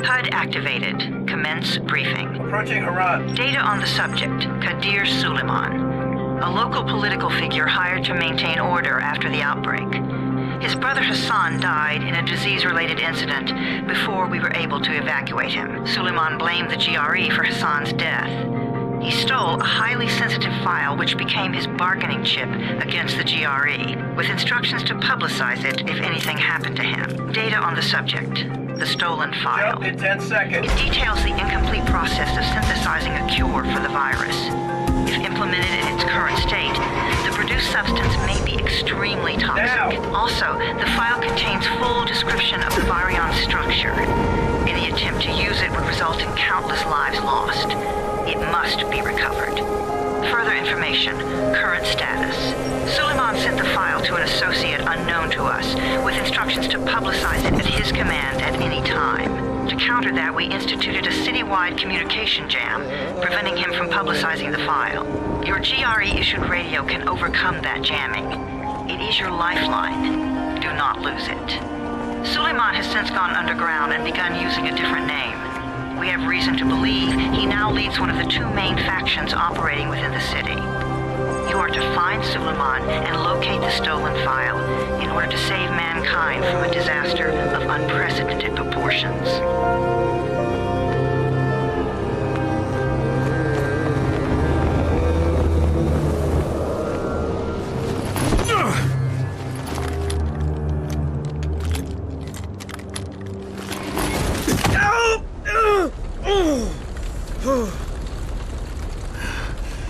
HUD activated. Commence briefing. Approaching Harrán. Data on the subject, Kadыra Suleyman, a local political figure hired to maintain order after the outbreak. His brother Hassan died in a disease-related incident before we were able to evacuate him. Suleyman blamed the GRE for Hassan's death. He stole a highly sensitive file which became his bargaining chip against the GRE, with instructions to publicize it if anything happened to him. Data on the subject, the stolen file. Jump in 10 seconds. It details the incomplete process of synthesizing a cure for the virus. If implemented in its current state, the produced substance may be extremely toxic. Now. Also, the file contains full description of the virion structure. Any attempt to use it would result in countless lives lost. It must be recovered. Further information, current status. Suleyman sent the file to an associate unknown to us, with instructions to publicize it at his command at any time. To counter that, we instituted a citywide communication jam, preventing him from publicizing the file. Your GRE-issued radio can overcome that jamming. It is your lifeline. Do not lose it. Suleyman has since gone underground and begun using a different name. We have reason to believe he now leads one of the two main factions operating within the city. You are to find Suleyman and locate the stolen file in order to save mankind from a disaster of unprecedented proportions.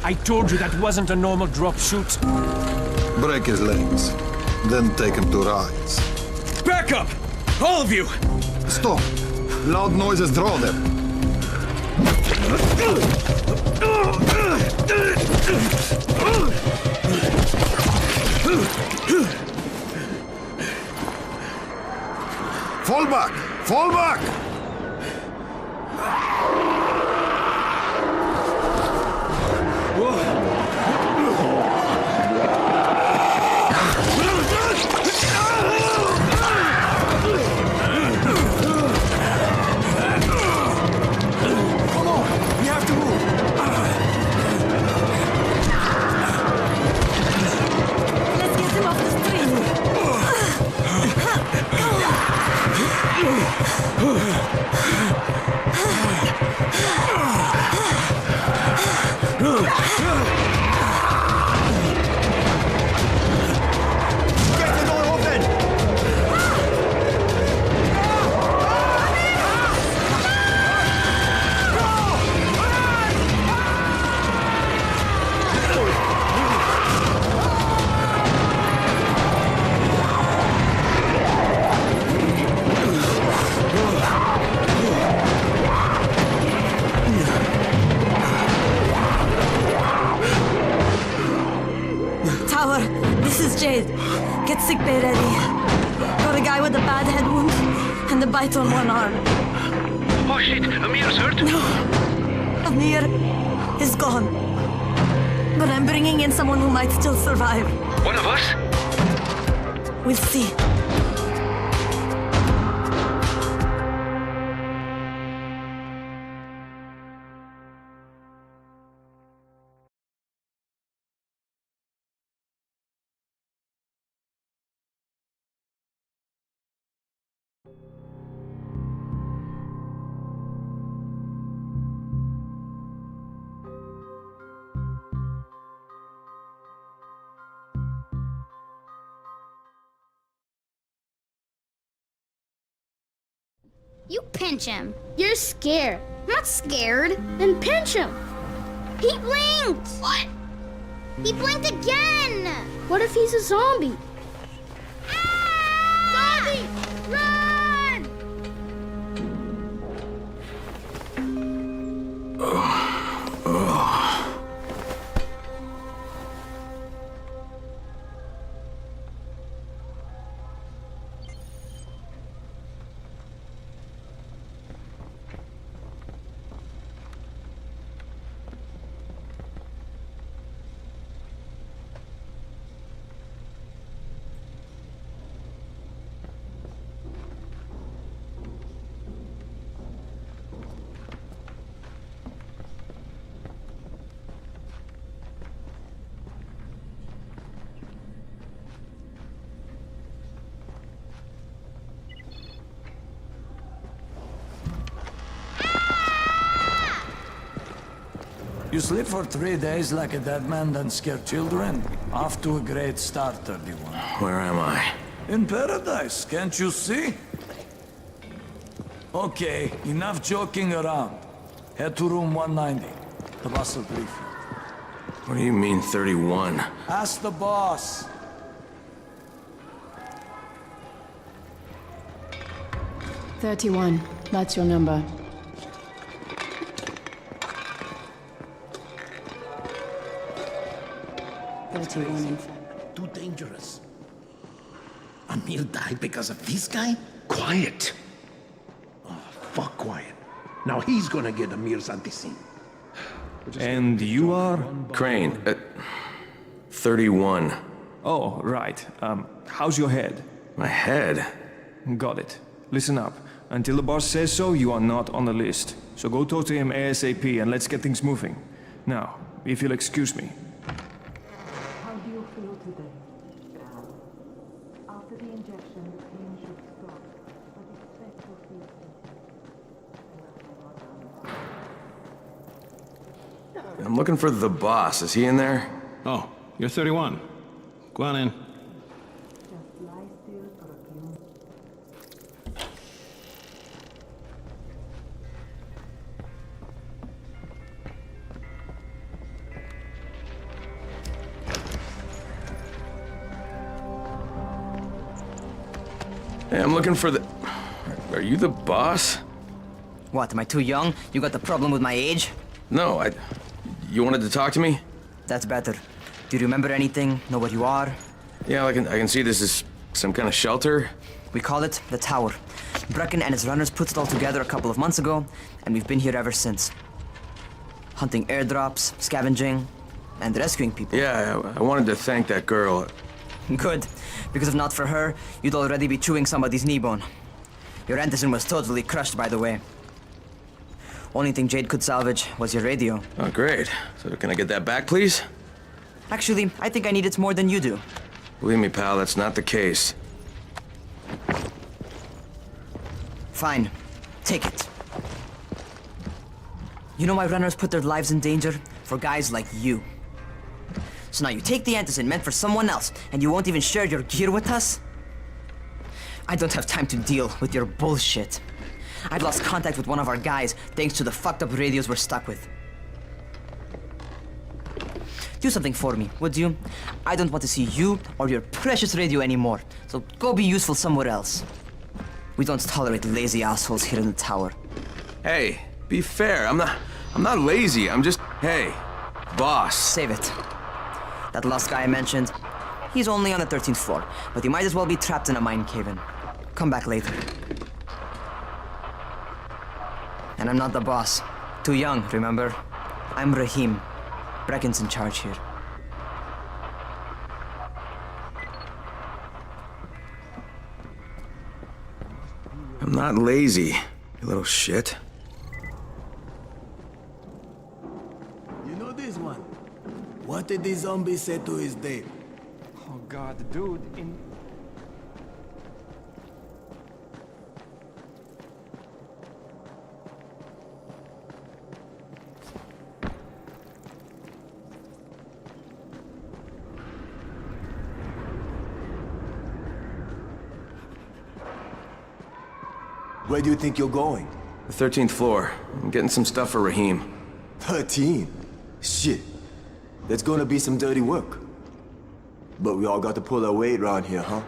I told you that wasn't a normal drop shoot. Break his legs, then take him to rides. Back up! All of you! Stop! Loud noises draw them. Fall back! Fall back! Get sick bay ready. Got a guy with a bad head wound and a bite on one arm. Oh shit, Amir's hurt? No, Amir is gone. But I'm bringing in someone who might still survive. One of us? We'll see. You pinch him. You're scared. I'm not scared. Then pinch him. He blinked! What? He blinked again! What if he's a zombie? Ah! Zombie! Run! You sleep for 3 days like a dead man, then scare children? Off to a great start, 31. Where am I? In paradise, can't you see? Okay, enough joking around. Head to room 190. The boss will brief you. What do you mean, 31? Ask the boss. "31. That's your number." Too dangerous. Amir died because of this guy? Quiet. Oh, fuck quiet. Now he's gonna get Amir's anti-scene. And you are? Crane. 31. Oh, right. How's your head? My head? Got it. Listen up. Until the boss says so, you are not on the list. So go talk to him ASAP and let's get things moving. Now, if you'll excuse me. How do you feel today? After the injection, the pain should stop, but expect to feel it. I'm looking for the boss. Is he in there? Oh, you're 31. Go on in. Just lie still for a few minutes. Hey, I'm looking for the... Are you the boss? What, am I too young? You got the problem with my age? No, You wanted to talk to me? That's better. Do you remember anything? Know what you are? Yeah, I can see this is some kind of shelter. We call it the Tower. Brecken and his runners put it all together a couple of months ago, and we've been here ever since. Hunting airdrops, scavenging, and rescuing people. Yeah, I wanted to thank that girl. Good, because if not for her, you'd already be chewing somebody's knee bone. Your antizin was totally crushed, by the way. Only thing Jade could salvage was your radio. Oh, great. So can I get that back, please? Actually, I think I need it more than you do. Believe me, pal, that's not the case. Fine. Take it. You know why runners put their lives in danger? For guys like you. So now you take the antizin meant for someone else, and you won't even share your gear with us? I don't have time to deal with your bullshit. I'd lost contact with one of our guys thanks to the fucked up radios we're stuck with. Do something for me, would you? I don't want to see you or your precious radio anymore, so go be useful somewhere else. We don't tolerate lazy assholes here in the tower. Hey, be fair. I'm not lazy. I'm just... Hey, boss. Save it. That last guy I mentioned, he's only on the 13th floor, but he might as well be trapped in a mine cave-in. Come back later. And I'm not the boss. Too young, remember? I'm Rahim. Brecken's in charge here. I'm not lazy, you little shit. You know this one? What did the zombie say to his date? Oh god, dude, Where do you think you're going? The 13th floor. I'm getting some stuff for Rahim. 13? Shit. That's gonna be some dirty work. But we all got to pull our weight around here, huh?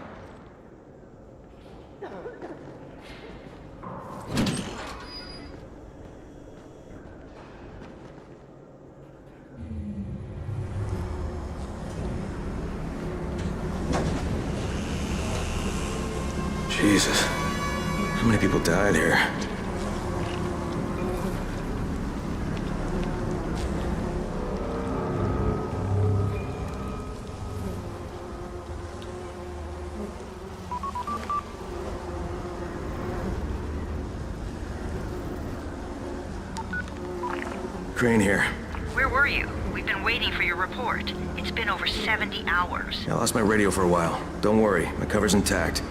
Jesus. How many people died here? Crane here. Where were you? We've been waiting for your report. It's been over 70 hours. I lost my radio for a while. Don't worry, my cover's intact.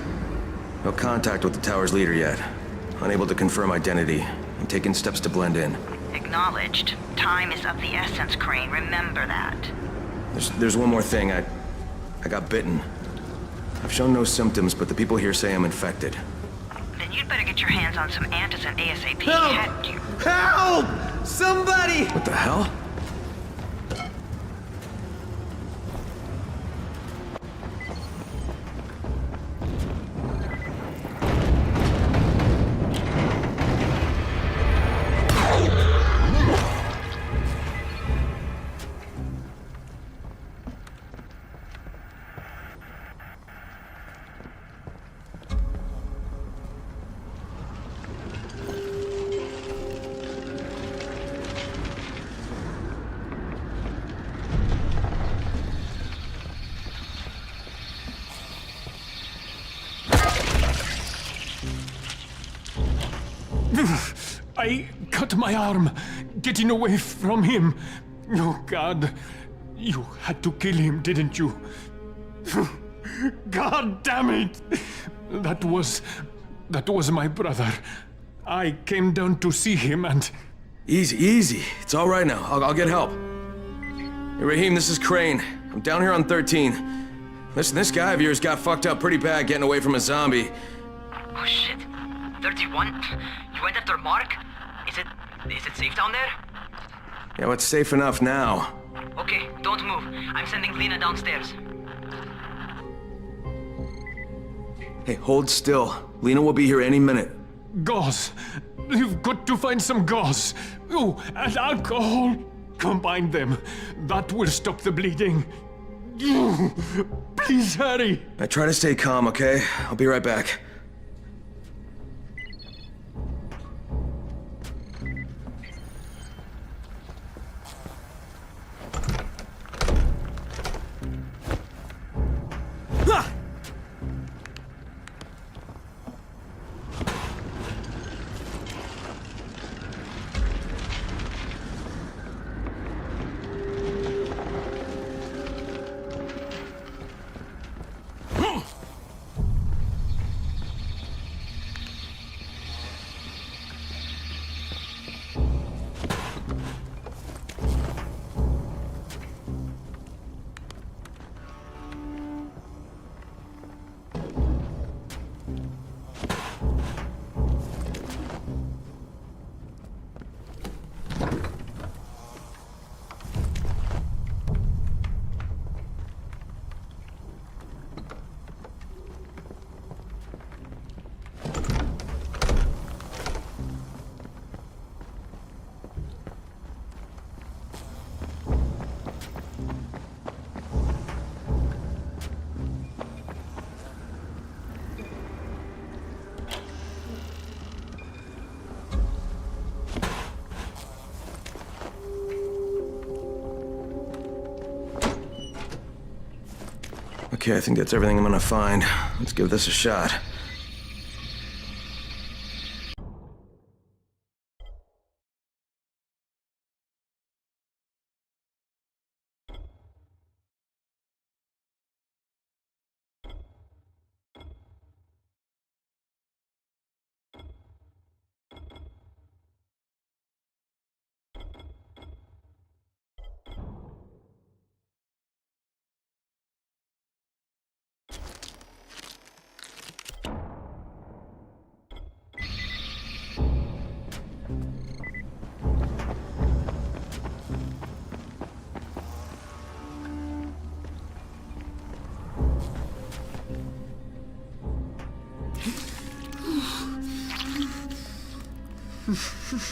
No contact with the tower's leader yet. Unable to confirm identity. I'm taking steps to blend in. Acknowledged. Time is of the essence, Crane. Remember that. There's one more thing. I got bitten. I've shown no symptoms, but the people here say I'm infected. Then you'd better get your hands on some antizin ASAP. Help! You... Help! Somebody! What the hell? I cut my arm, getting away from him. Oh, God. You had to kill him, didn't you? God damn it! That was my brother. I came down to see him and... Easy. It's all right now. I'll get help. Hey, Raheem, this is Crane. I'm down here on 13. Listen, this guy of yours got fucked up pretty bad getting away from a zombie. Oh, shit. 31? You went after Mark? Is it safe down there? Yeah, well, it's safe enough now. Okay, don't move. I'm sending Lena downstairs. Hey, hold still. Lena will be here any minute. Gauze. You've got to find some gauze. Oh, and alcohol. Combine them. That will stop the bleeding. Please hurry. I try to stay calm, okay? I'll be right back. Okay, I think that's everything I'm gonna find. Let's give this a shot.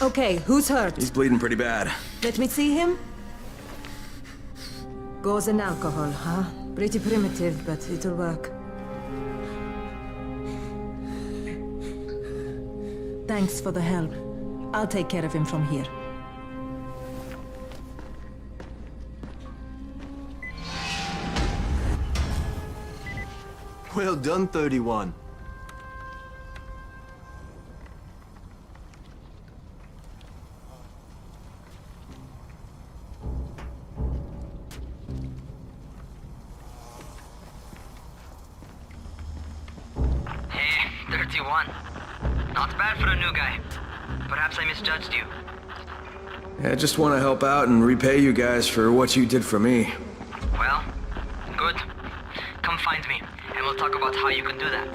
Okay, who's hurt? He's bleeding pretty bad. Let me see him. Gauze and alcohol, huh? Pretty primitive, but it'll work. Thanks for the help. I'll take care of him from here. Well done, 31. Hey, 31. Not bad for a new guy. Perhaps I misjudged you. I just want to help out and repay you guys for what you did for me. Well, good. Come find me, and we'll talk about how you can do that.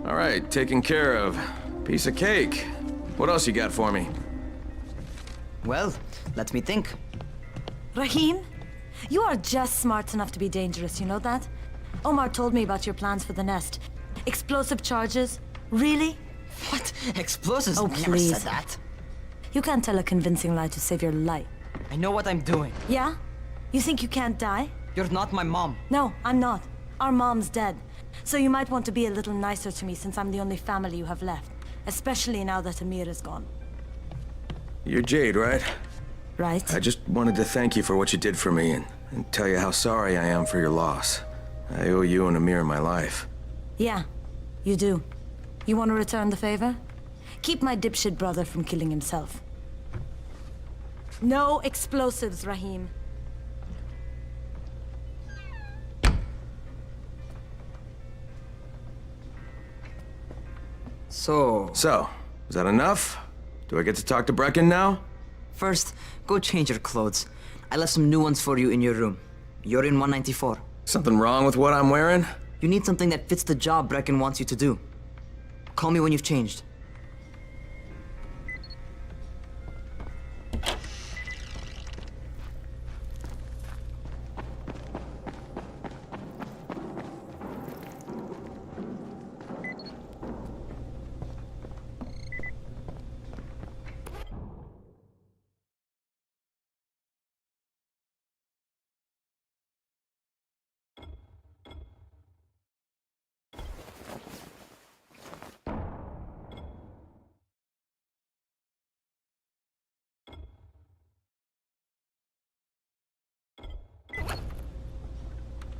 All right, taken care of. Piece of cake. What else you got for me? Well, let me think. Rahim, you are just smart enough to be dangerous, you know that? Omar told me about your plans for the nest. Explosive charges? Really? What? Explosives? Oh, I never please. said that. You can't tell a convincing lie to save your life. I know what I'm doing. Yeah? You think you can't die? You're not my mom. No, I'm not. Our mom's dead. So you might want to be a little nicer to me since I'm the only family you have left. Especially now that Amir is gone. You're Jade, right? Right. I just wanted to thank you for what you did for me and tell you how sorry I am for your loss. I owe you and Amir my life. Yeah, you do. You want to return the favor? Keep my dipshit brother from killing himself. No explosives, Rahim. So, is that enough? Do I get to talk to Brecken now? first, go change your clothes. I left some new ones for you in your room. You're in 194. Something wrong with what I'm wearing? You need something that fits the job Brecken wants you to do. Call me when you've changed.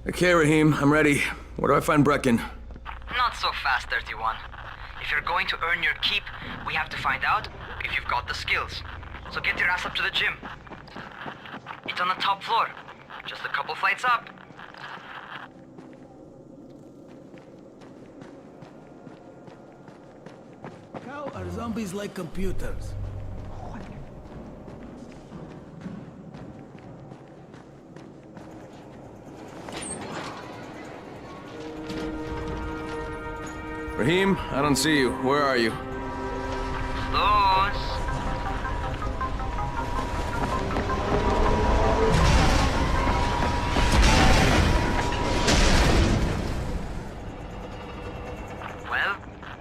Okay, Rahim, I'm ready. Where do I find Brecken? Not so fast, 31. If you're going to earn your keep, we have to find out if you've got the skills. So get your ass up to the gym. It's on the top floor. Just a couple flights up. How are zombies like computers? Rahim, I don't see you. Where are you? Close. Well,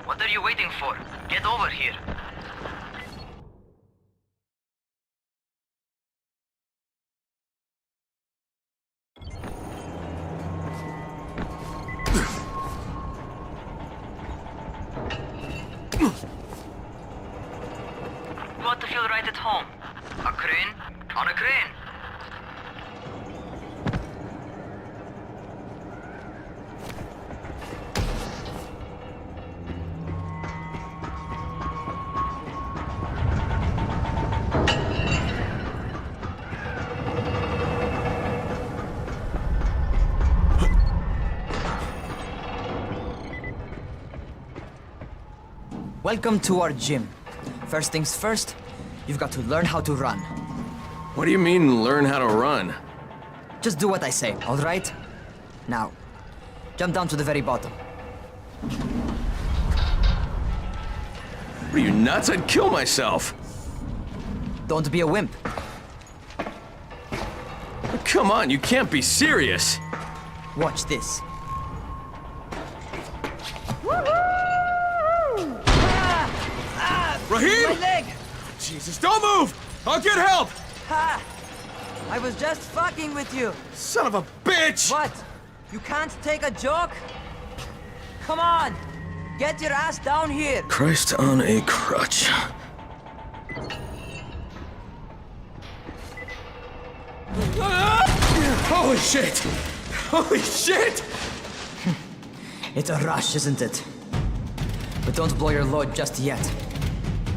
what are you waiting for? Get over here. You want to feel right at home. A crane on a crane. Welcome to our gym. First things first, you've got to learn how to run. What do you mean, learn how to run? Just do what I say, all right? Now, jump down to the very bottom. Are you nuts? I'd kill myself. Don't be a wimp. Come on, you can't be serious. Watch this. Rahim! My leg! Jesus, don't move! I'll get help! Ha! I was just fucking with you. Son of a bitch! What? You can't take a joke? Come on! Get your ass down here! Christ on a crutch. Holy shit! Holy shit! It's a rush, isn't it? But don't blow your load just yet.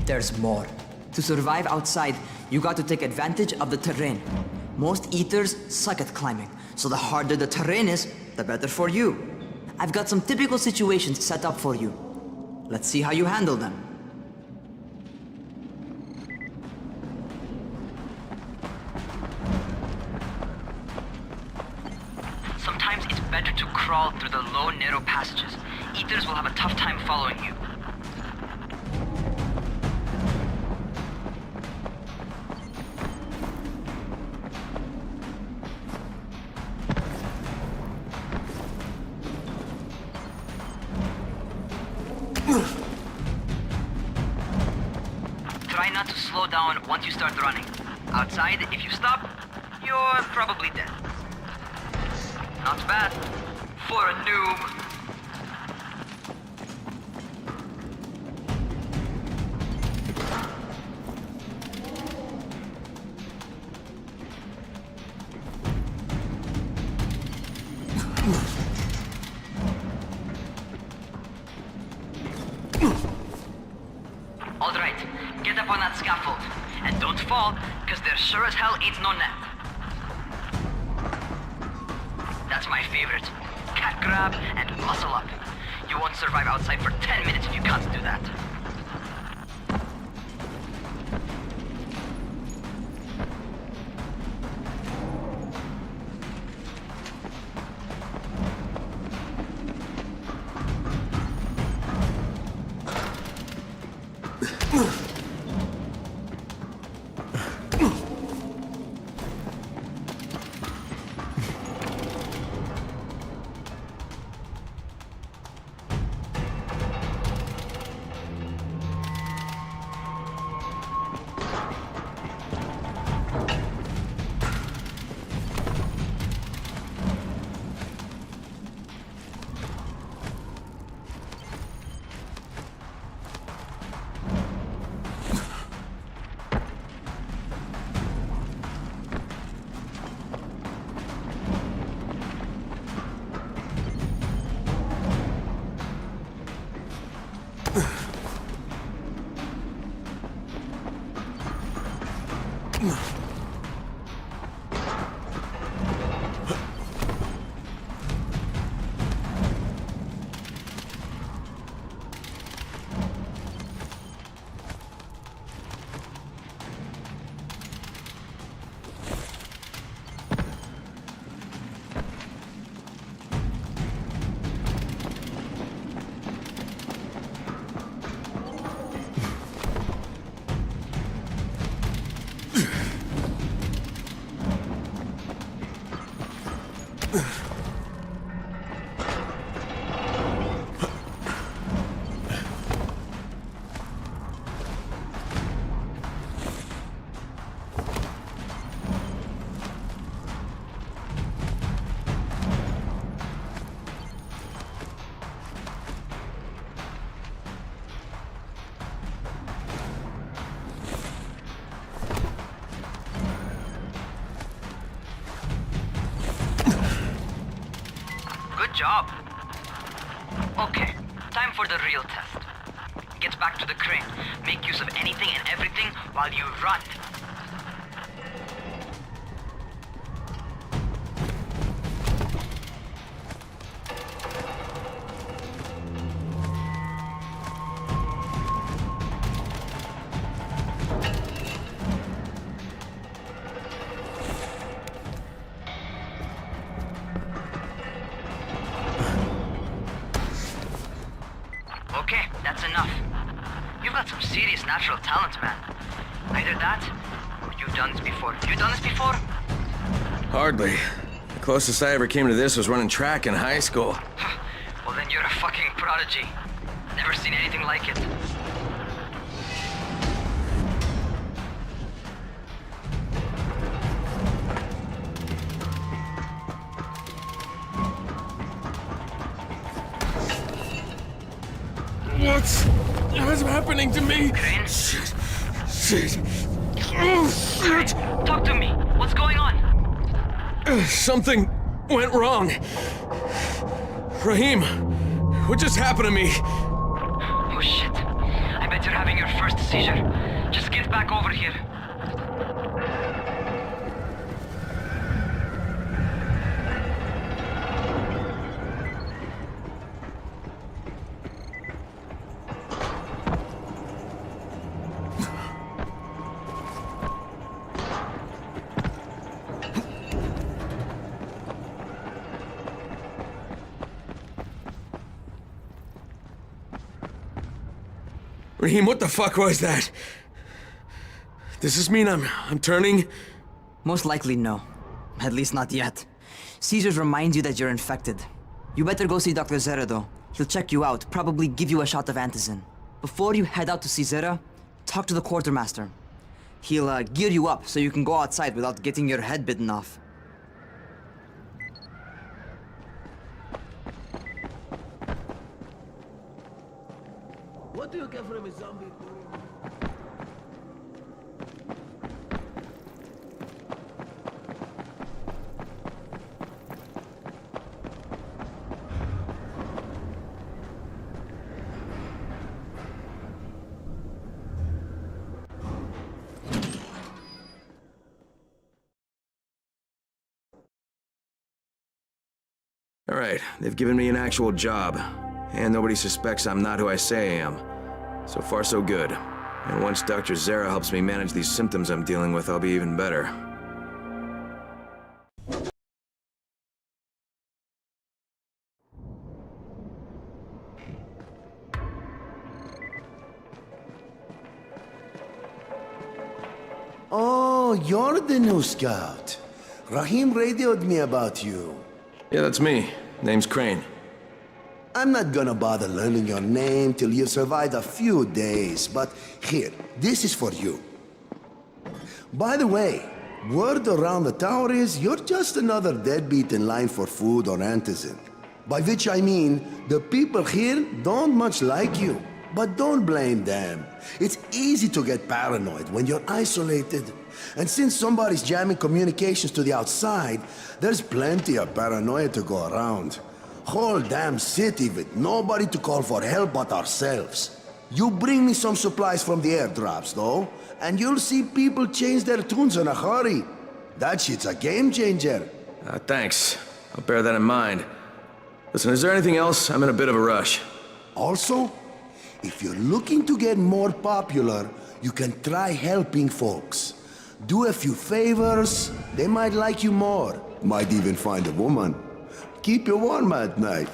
There's more. To survive outside, you got to take advantage of the terrain. Most eaters suck at climbing, so the harder the terrain is, the better for you. I've got some typical situations set up for you. Let's see how you handle them. Sometimes it's better to crawl through the low, narrow passages. Eaters will have a tough time following you. Try not to slow down once you start running. Outside, if you stop, you're probably dead. Not bad for a noob. All right, get up on that scaffold. And don't fall, because there sure as hell ain't no net. That's my favorite. Cat grab and muscle up. You won't survive outside for 10 minutes if you can't do that. Good job. Okay, time for the real test. Get back to the crane. Make use of anything and everything while you run. Okay, that's enough. You've got some serious natural talent, man. Either that, or you've done this before. You done this before? Hardly. The closest I ever came to this was running track in high school. Well, then you're a fucking prodigy. Never seen anything like it. What's happening to me? Crane? Shit. Oh, shit. Talk to me. What's going on? Something went wrong. Raheem, what just happened to me? Oh shit. I bet you're having your first seizure. Just get back over here. Raheem, what the fuck was that? Does this mean I'm turning? Most likely no. At least not yet. Seizures remind you that you're infected. You better go see Dr. Zera though. He'll check you out, probably give you a shot of antizin. Before you head out to see Zera, talk to the quartermaster. He'll gear you up so you can go outside without getting your head bitten off. What do you get from a zombie? All right, they've given me an actual job. And nobody suspects I'm not who I say I am. So far, so good. And once Dr. Zera helps me manage these symptoms I'm dealing with, I'll be even better. Oh, you're the new scout. Raheem radioed me about you. Yeah, that's me. Name's Crane. I'm not gonna bother learning your name till you've survived a few days, but here, this is for you. By the way, word around the tower is you're just another deadbeat in line for food or antizin. By which I mean, the people here don't much like you. But don't blame them. It's easy to get paranoid when you're isolated. And since somebody's jamming communications to the outside, there's plenty of paranoia to go around. Whole damn city with nobody to call for help but ourselves. You bring me some supplies from the airdrops, though, and you'll see people change their tunes in a hurry. That shit's a game changer. Thanks. I'll bear that in mind. Listen, is there anything else? I'm in a bit of a rush. Also, if you're looking to get more popular, you can try helping folks. Do a few favors, they might like you more. Might even find a woman. Keep you warm at night.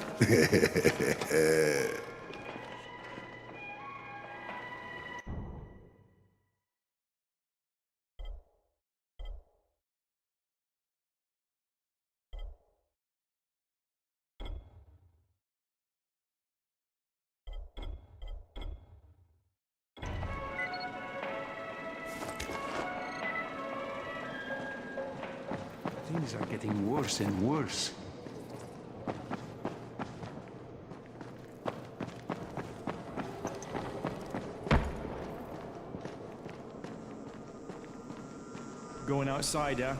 Things are getting worse and worse. Going outside, yeah?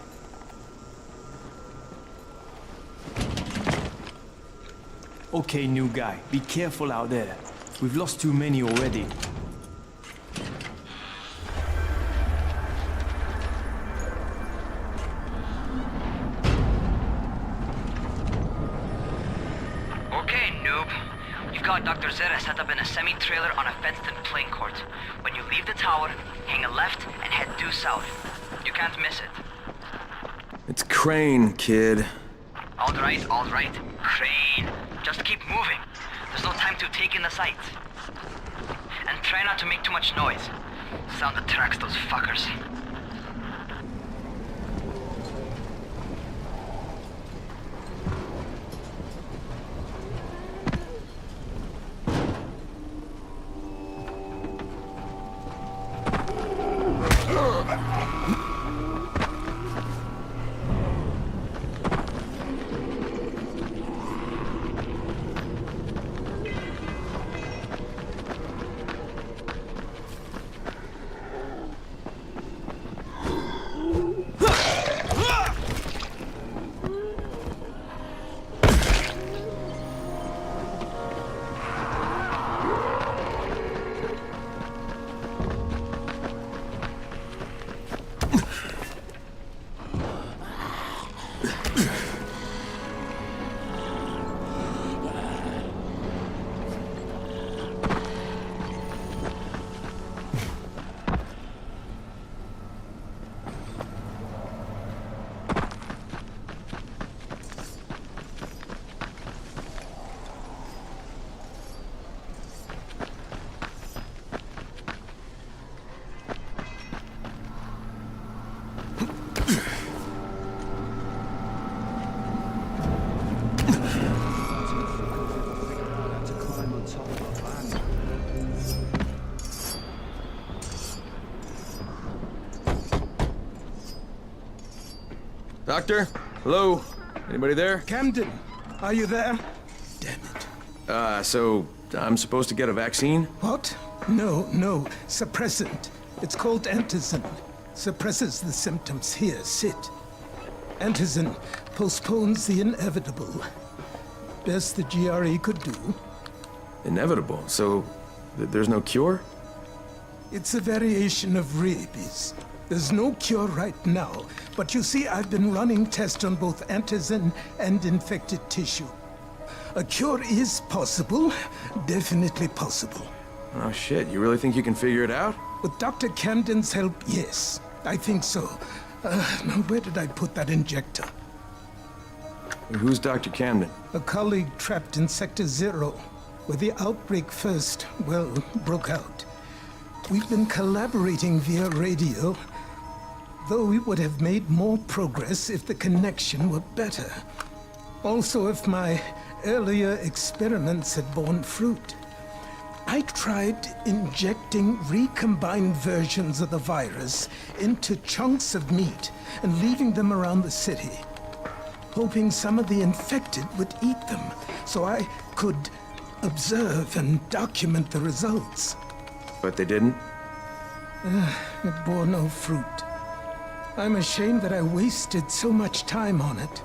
Okay, new guy, be careful out there. We've lost too many already. Okay, noob. You've got Dr. Zera set up in a semi-trailer on a fenced-in playing court. When you leave the tower, hang a left and head due south. You can't miss it. It's Crane, kid. All right, Crane. Just keep moving. There's no time to take in the sights. And try not to make too much noise. Sound attracts those fuckers. Doctor? Hello? Anybody there? Camden, are you there? So I'm supposed to get a vaccine? What? No. Suppressant. It's called antizin. Suppresses the symptoms. Here, sit. Antizin postpones the inevitable. Best the GRE could do. Inevitable? So there's no cure? It's a variation of rabies. There's no cure right now, but you see, I've been running tests on both antizin and infected tissue. A cure is possible, definitely possible. Oh shit, you really think you can figure it out? With Dr. Camden's help, yes, I think so. Now where did I put that injector? Who's Dr. Camden? A colleague trapped in Sector 0, where the outbreak first, broke out. We've been collaborating via radio, though we would have made more progress if the connection were better. Also, if my earlier experiments had borne fruit. I tried injecting recombined versions of the virus into chunks of meat and leaving them around the city, hoping some of the infected would eat them so I could observe and document the results. But they didn't? It bore no fruit. I'm ashamed that I wasted so much time on it.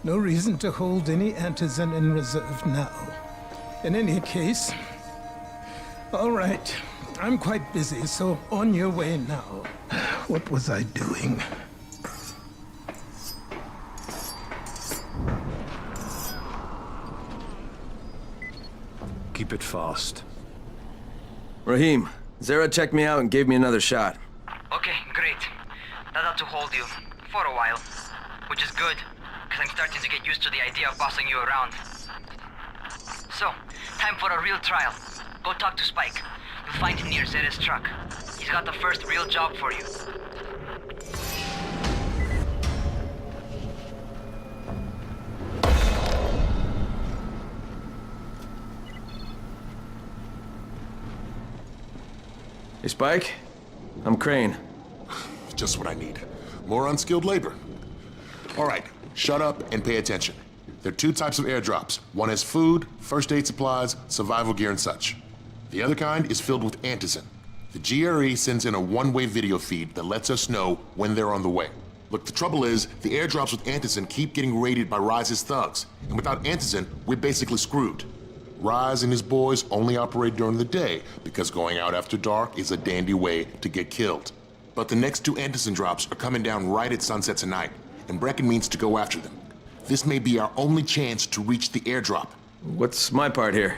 No reason to hold any antizin in reserve now. In any case, all right, I'm quite busy, so on your way now. What was I doing? Keep it fast. Rahim, Zara checked me out and gave me another shot. Okay, great. That ought to hold you for a while, which is good, because I'm starting to get used to the idea of bossing you around. So, time for a real trial. Go talk to Spike. You'll find him near Zera's truck. He's got the first real job for you. Hey, Spike. I'm Crane. Just what I need. More unskilled labor. All right, shut up and pay attention. There are two types of airdrops. One has food, first aid supplies, survival gear, and such. The other kind is filled with antizin. The GRE sends in a one-way video feed that lets us know when they're on the way. Look, the trouble is, the airdrops with antizin keep getting raided by Rise's thugs, and without antizin, we're basically screwed. Rise and his boys only operate during the day because going out after dark is a dandy way to get killed. But the next two antizin drops are coming down right at sunset tonight, and Brecken means to go after them. This may be our only chance to reach the airdrop. What's my part here?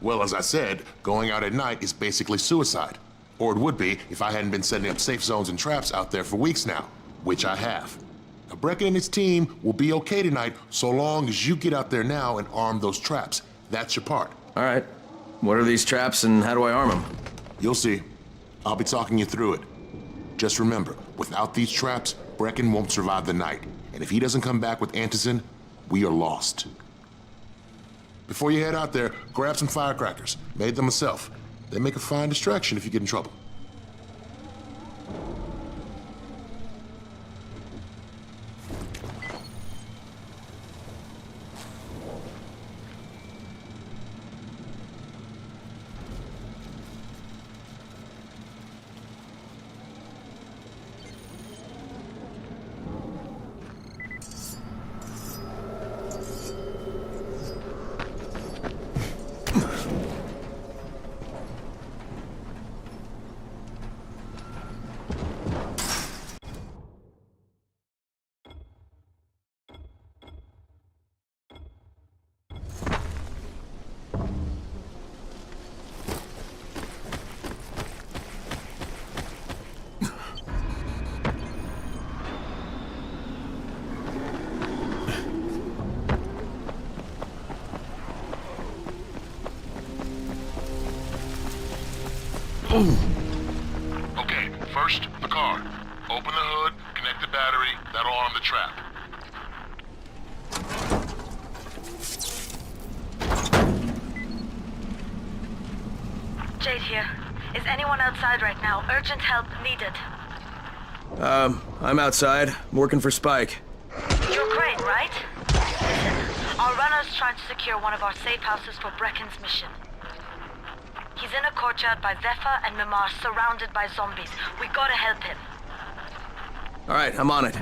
Well, as I said, going out at night is basically suicide. Or it would be if I hadn't been setting up safe zones and traps out there for weeks now, which I have. Now, Brecken and his team will be okay tonight so long as you get out there now and arm those traps. That's your part. All right. What are these traps and how do I arm them? You'll see. I'll be talking you through it. Just remember, without these traps, Brecken won't survive the night. And if he doesn't come back with antizin, we are lost. Before you head out there, grab some firecrackers. Made them myself. They make a fine distraction if you get in trouble. Okay, first, the car. Open the hood, connect the battery, that'll arm the trap. Jade here. Is anyone outside right now? Urgent help needed. I'm outside. I'm working for Spike. Crane, right? Listen, our runner's trying to secure one of our safe houses for Brecken's mission. He's in a courtyard by Zephyr and Mimar, surrounded by zombies. We gotta help him. All right, I'm on it.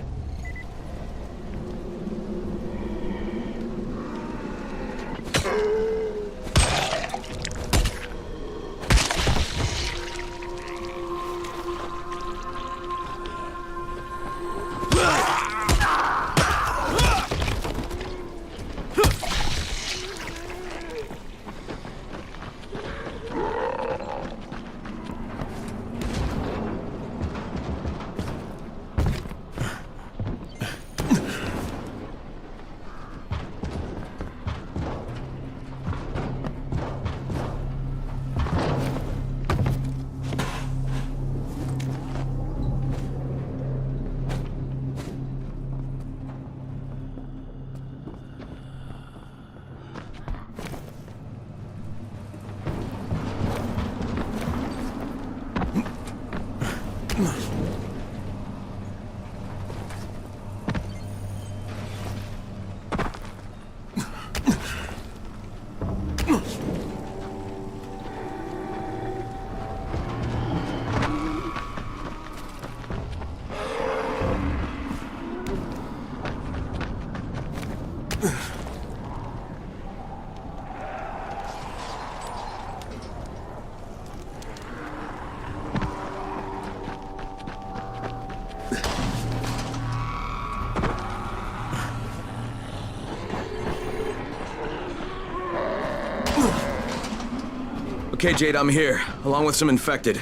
Okay, Jade, I'm here, along with some infected.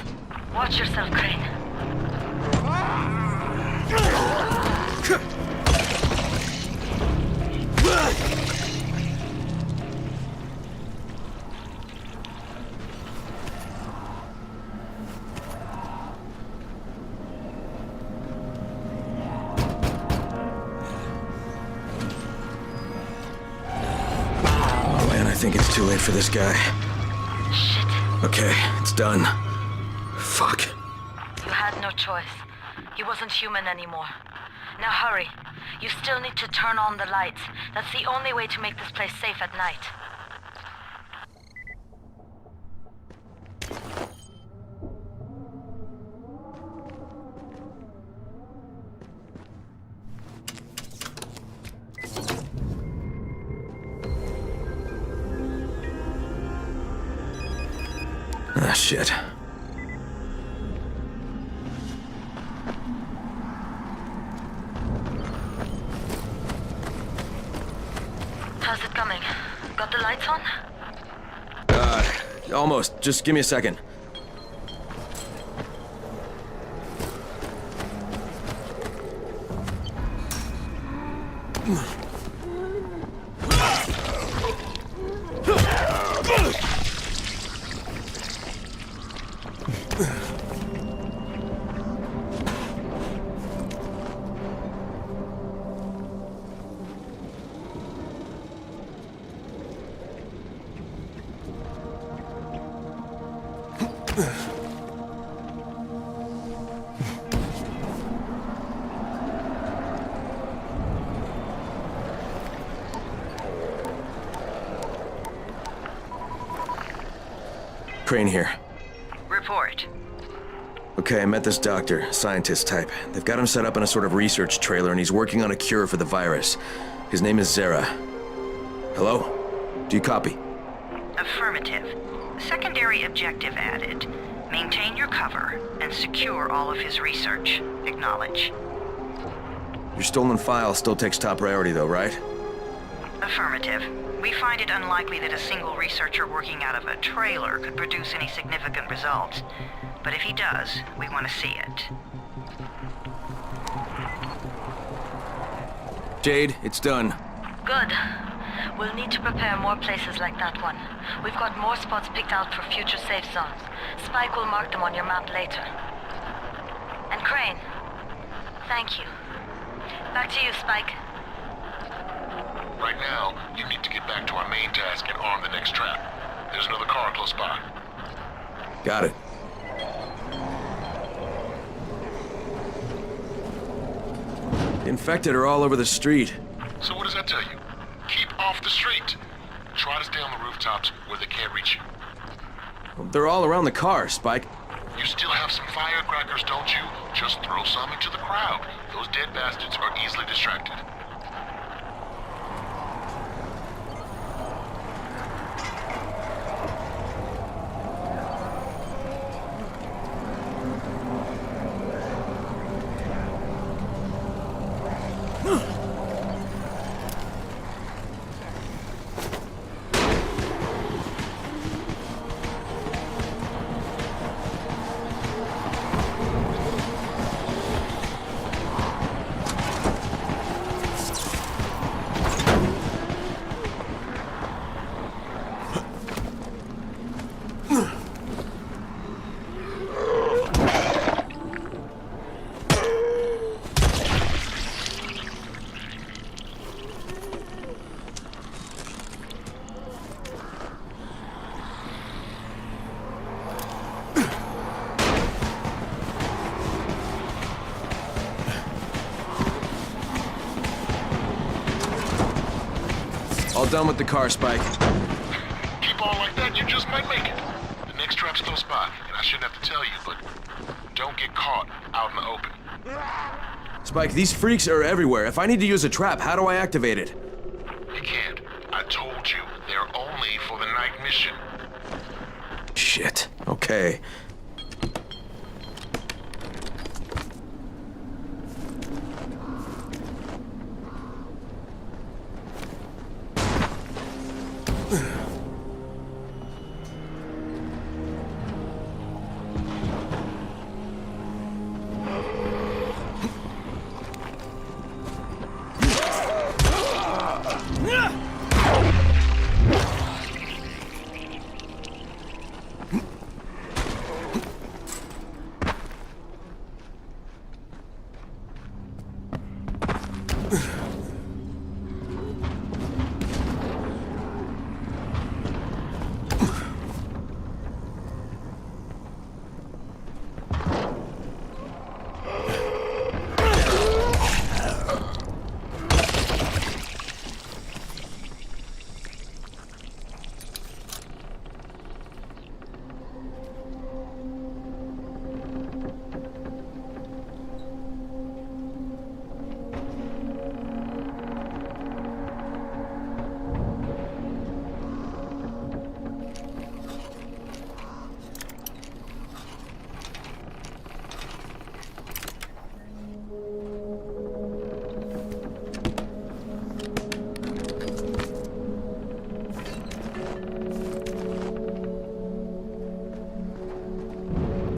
Watch yourself, Crane. Oh man, I think it's too late for this guy. Okay, it's done. Fuck. You had no choice. He wasn't human anymore. Now hurry. You still need to turn on the lights. That's the only way to make this place safe at night. Ah, shit. How's it coming? Got the lights on? Almost. Just give me a second. Crane here. Report. Okay, I met this doctor, scientist type. They've got him set up in a sort of research trailer and he's working on a cure for the virus. His name is Zera. Hello? Do you copy? Affirmative. Secondary objective added. Maintain your cover and secure all of his research. Acknowledge. Your stolen file still takes top priority though, right? Affirmative. We find it unlikely that a single researcher working out of a trailer could produce any significant results. But if he does, we want to see it. Jade, it's done. Good. We'll need to prepare more places like that one. We've got more spots picked out for future safe zones. Spike will mark them on your map later. And Crane, thank you. Back to you, Spike. Right now, you need to get back to our main task and arm the next trap. There's another car close by. Got it. The infected are all over the street. So what does that tell you? Keep off the street. Try to stay on the rooftops where they can't reach you. They're all around the car, Spike. You still have some firecrackers, don't you? Just throw some into the crowd. Those dead bastards are easily distracted. All done with the car, Spike. Keep on like that, you just might make it. The next trap's close by, and I shouldn't have to tell you, but don't get caught out in the open. Spike, these freaks are everywhere. If I need to use a trap, how do I activate it? You can't. I told you, they're only for the night mission. Shit. Okay.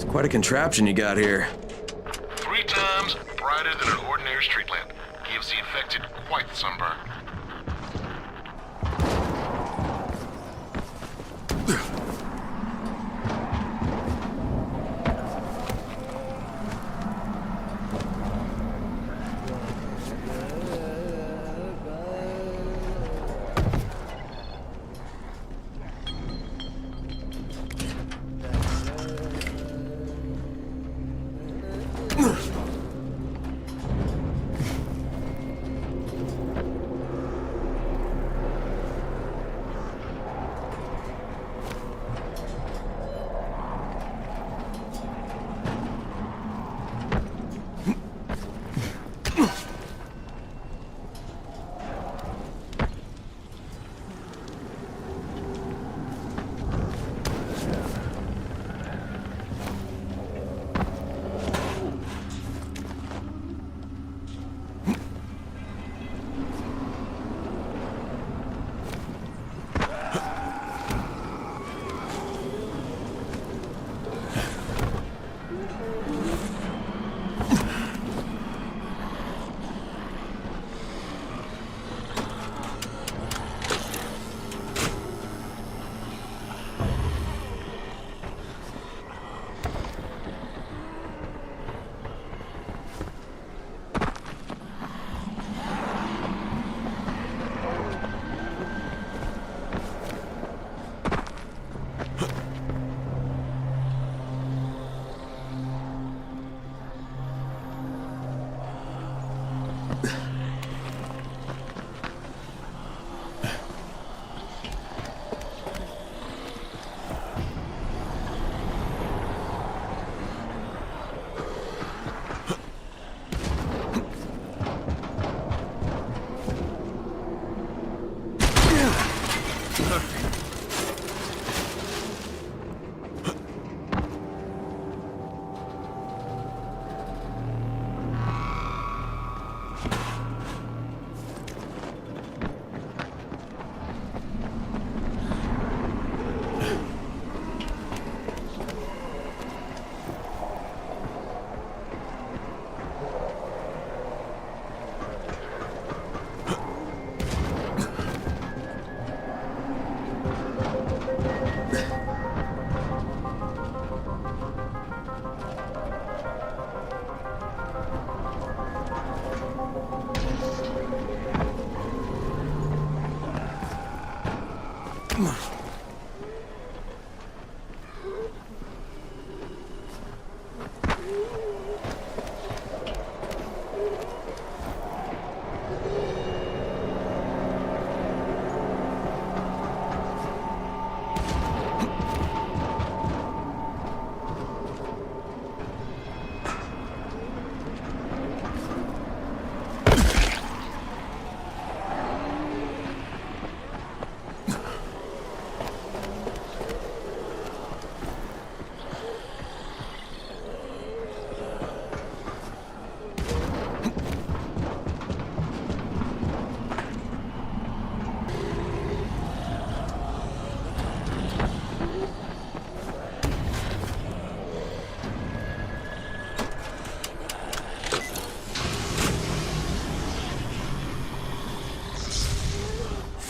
Quite a contraption you got here. 3 times brighter than an ordinary street lamp. Gives the infected quite the sunburn.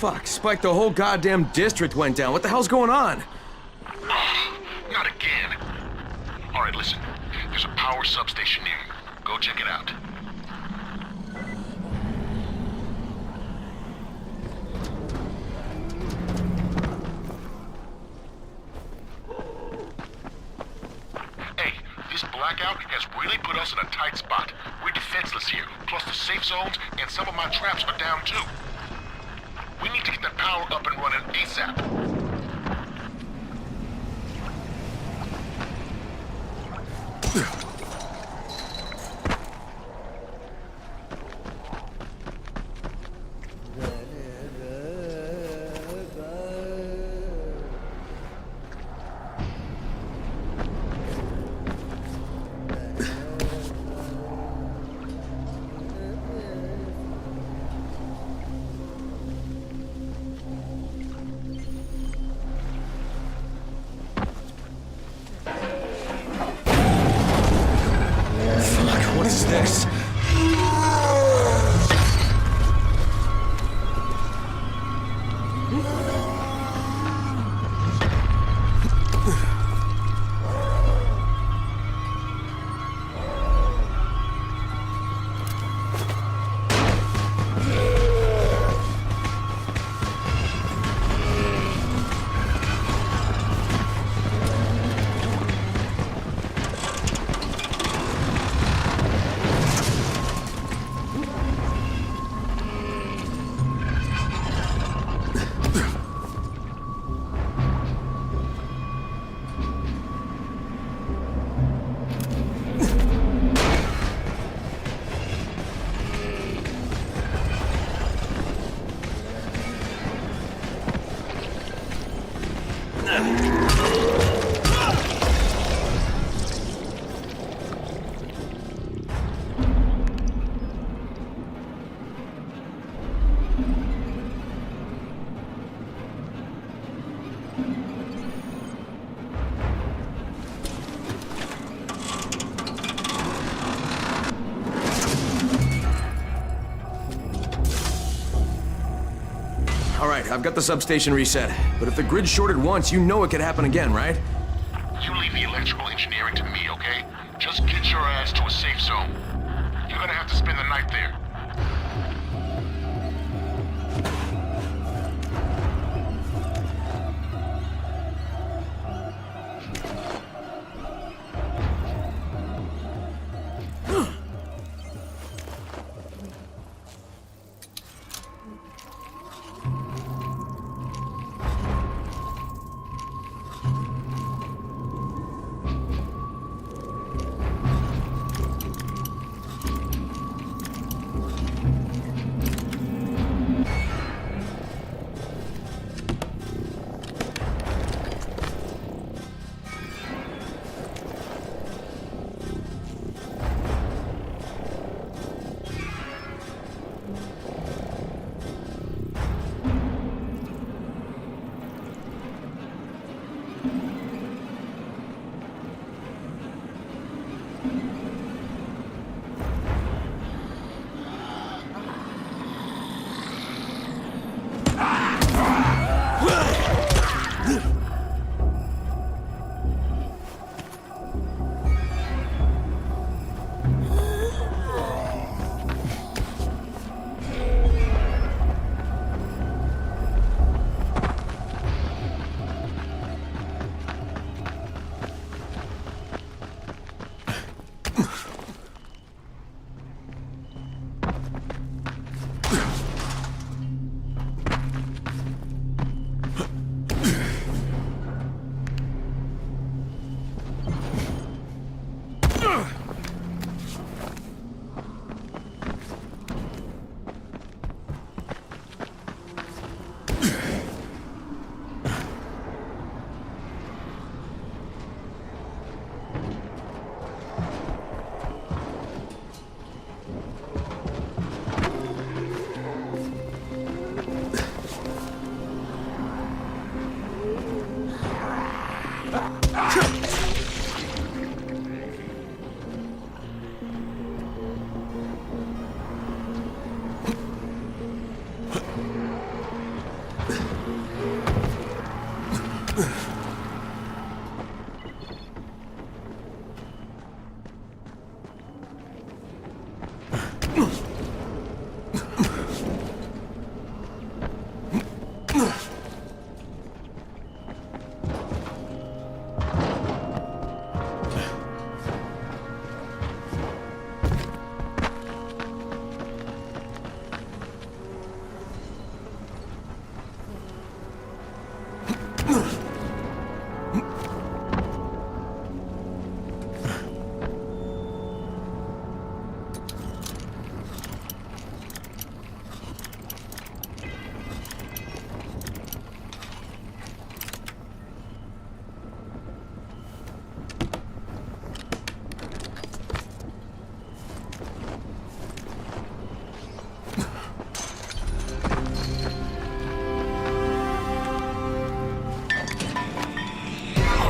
Fuck, Spike, the whole goddamn district went down. What the hell's going on? Not again. All right, listen. There's a power substation near you. Go check it out. Hey, this blackout has really put us in a tight spot. We're defenseless here. Plus the safe zones and some of my traps are down too. We need to get that power up and running ASAP. What is this? Alright, I've got the substation reset. But if the grid shorted once, you know it could happen again, right? You leave the electrical engineering to me, okay? Just get your ass to a safe zone. You're gonna have to spend the night there.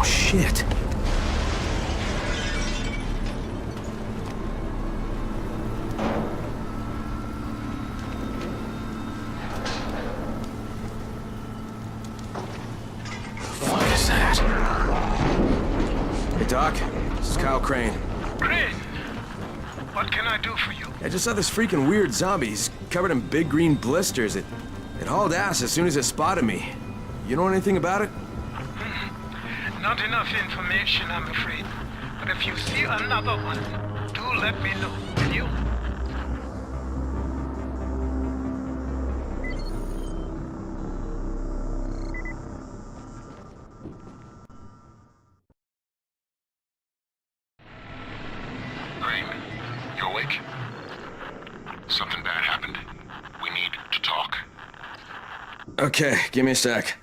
Shit. What is that? Hey, Doc. This is Kyle Crane. Crane, what can I do for you? I just saw this freaking weird zombie. He's covered in big green blisters. It hauled ass as soon as it spotted me. You know anything about it? Not enough information, I'm afraid. But if you see another one, do let me know, will you? Crane, you awake? Something bad happened. We need to talk. Okay, give me a sec.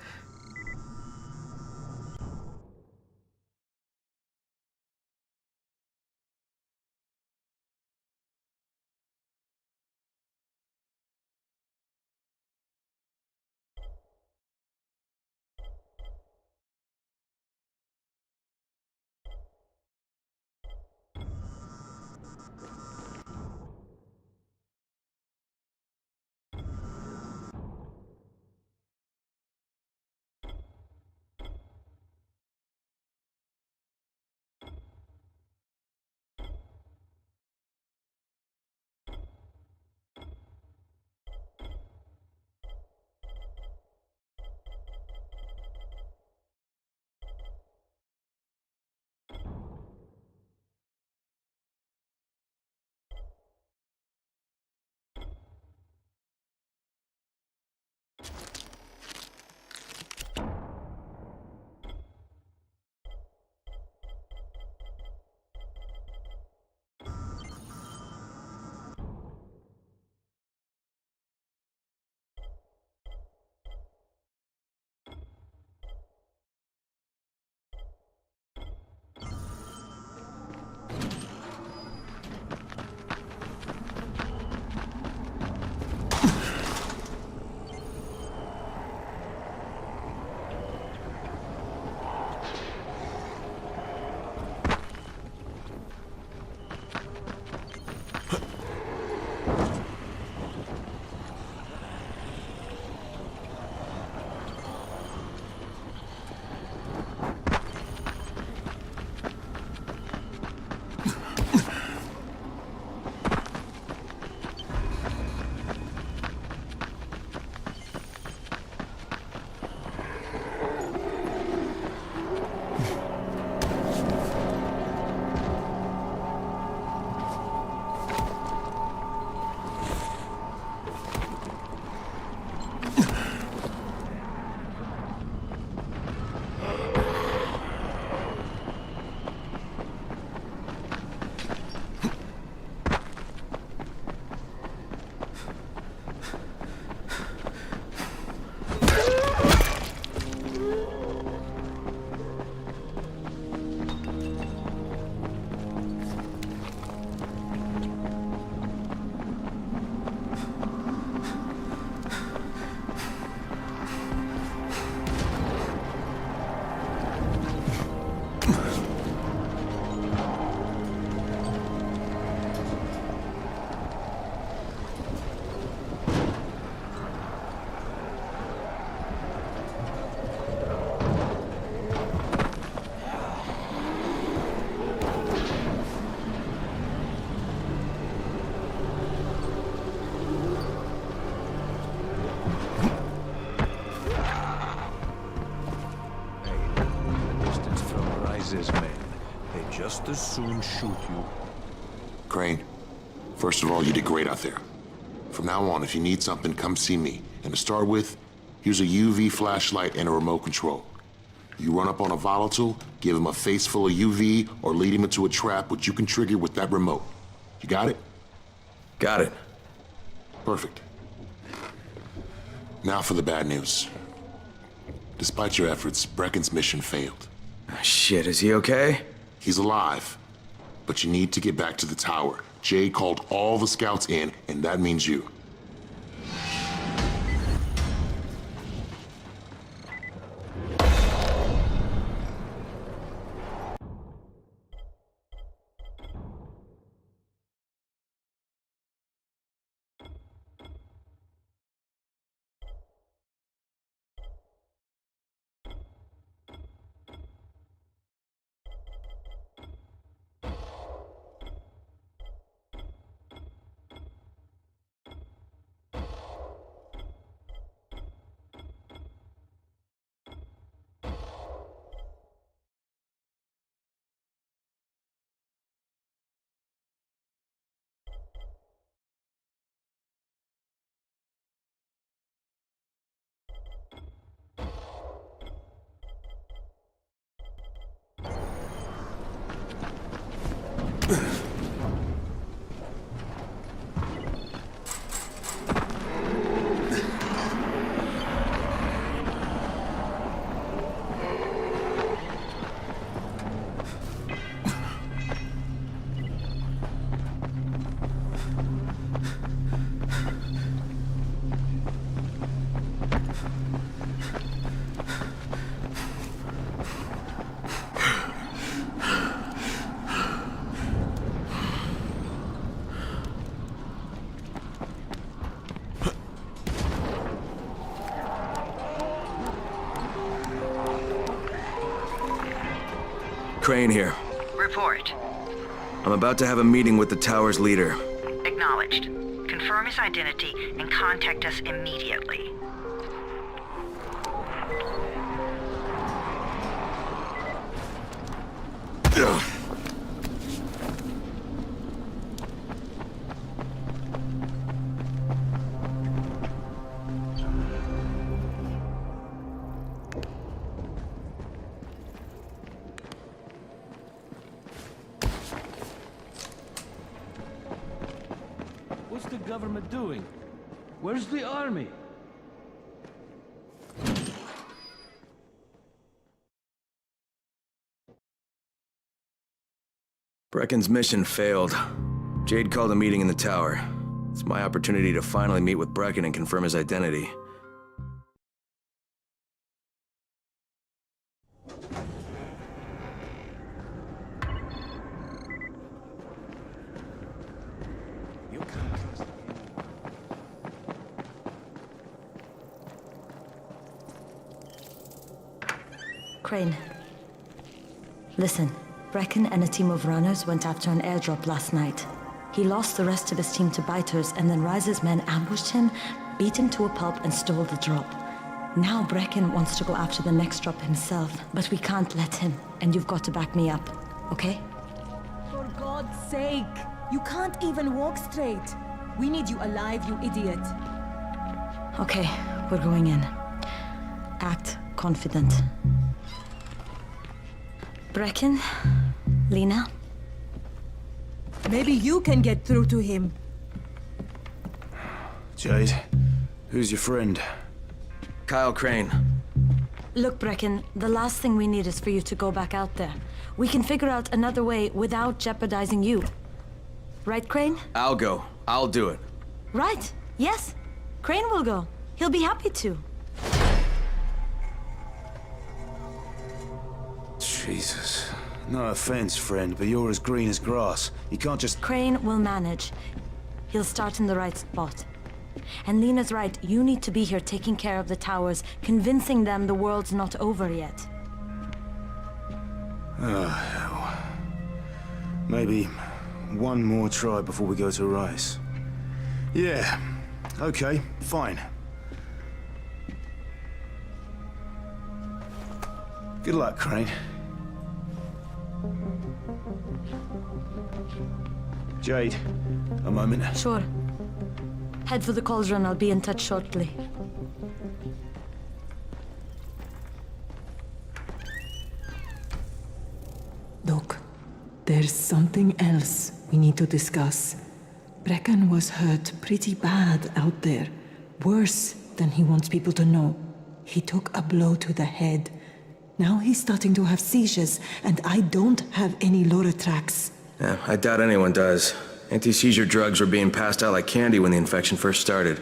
They just as soon shoot you. Crane, first of all, you did great out there. From now on, if you need something, come see me. And to start with, here's a UV flashlight and a remote control. You run up on a volatile, give him a face full of UV, or lead him into a trap which you can trigger with that remote. You got it? Got it. Perfect. Now for the bad news. Despite your efforts, Brecken's mission failed. Shit, is he okay? He's alive, but you need to get back to the tower. Jade called all the scouts in, and that means you. Crane here. Report. I'm about to have a meeting with the tower's leader. Acknowledged. Confirm his identity and contact us immediately. What's the government doing? Where's the army? Brecken's mission failed. Jade called a meeting in the tower. It's my opportunity to finally meet with Brecken and confirm his identity. Crane. Listen, Brecken and a team of runners went after an airdrop last night. He lost the rest of his team to biters, and then Rise's men ambushed him, beat him to a pulp, and stole the drop. Now Brecken wants to go after the next drop himself, but we can't let him, and you've got to back me up, okay? For God's sake! You can't even walk straight! We need you alive, you idiot! Okay, we're going in. Act confident. Brecken, Lena. Maybe you can get through to him. Jade, who's your friend? Kyle Crane. Look, Brecken, the last thing we need is for you to go back out there. We can figure out another way without jeopardizing you. Right, Crane? I'll go. I'll do it. Right. Yes. Crane will go. He'll be happy to. Jesus. No offense, friend, but you're as green as grass. You can't just... Crane will manage. He'll start in the right spot. And Lena's right, you need to be here taking care of the towers, convincing them the world's not over yet. Oh, hell. Maybe one more try before we go to Rice. Yeah, okay, fine. Good luck, Crane. Jade, a moment. Sure. Head for the cauldron. I'll be in touch shortly. Look, there's something else we need to discuss. Brecken was hurt pretty bad out there. Worse than he wants people to know. He took a blow to the head. Now he's starting to have seizures, and I don't have any Loratrax. Yeah, I doubt anyone does. Anti-seizure drugs were being passed out like candy when the infection first started.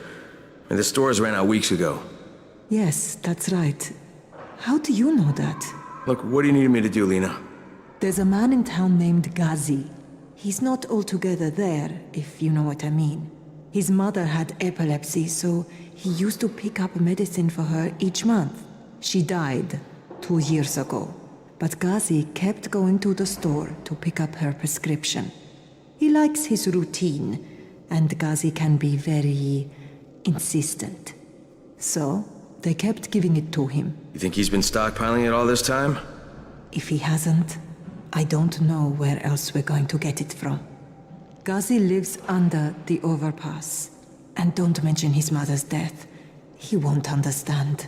And the stores ran out weeks ago. Yes, that's right. How do you know that? Look, what do you need me to do, Lena? There's a man in town named Ghazi. He's not altogether there, if you know what I mean. His mother had epilepsy, so he used to pick up medicine for her each month. She died 2 years ago, but Ghazi kept going to the store to pick up her prescription. He likes his routine, and Ghazi can be very insistent. So, they kept giving it to him. You think he's been stockpiling it all this time? If he hasn't, I don't know where else we're going to get it from. Ghazi lives under the overpass. And don't mention his mother's death. He won't understand.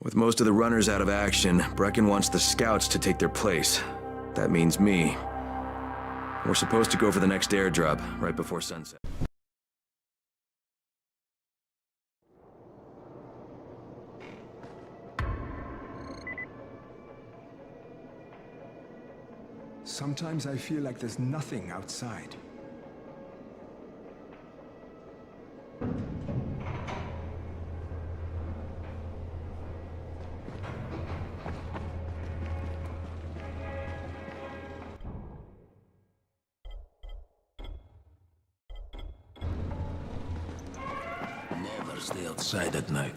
With most of the runners out of action, Brecken wants the scouts to take their place. That means me. We're supposed to go for the next airdrop, right before sunset. Sometimes I feel like there's nothing outside. Never stay outside at night.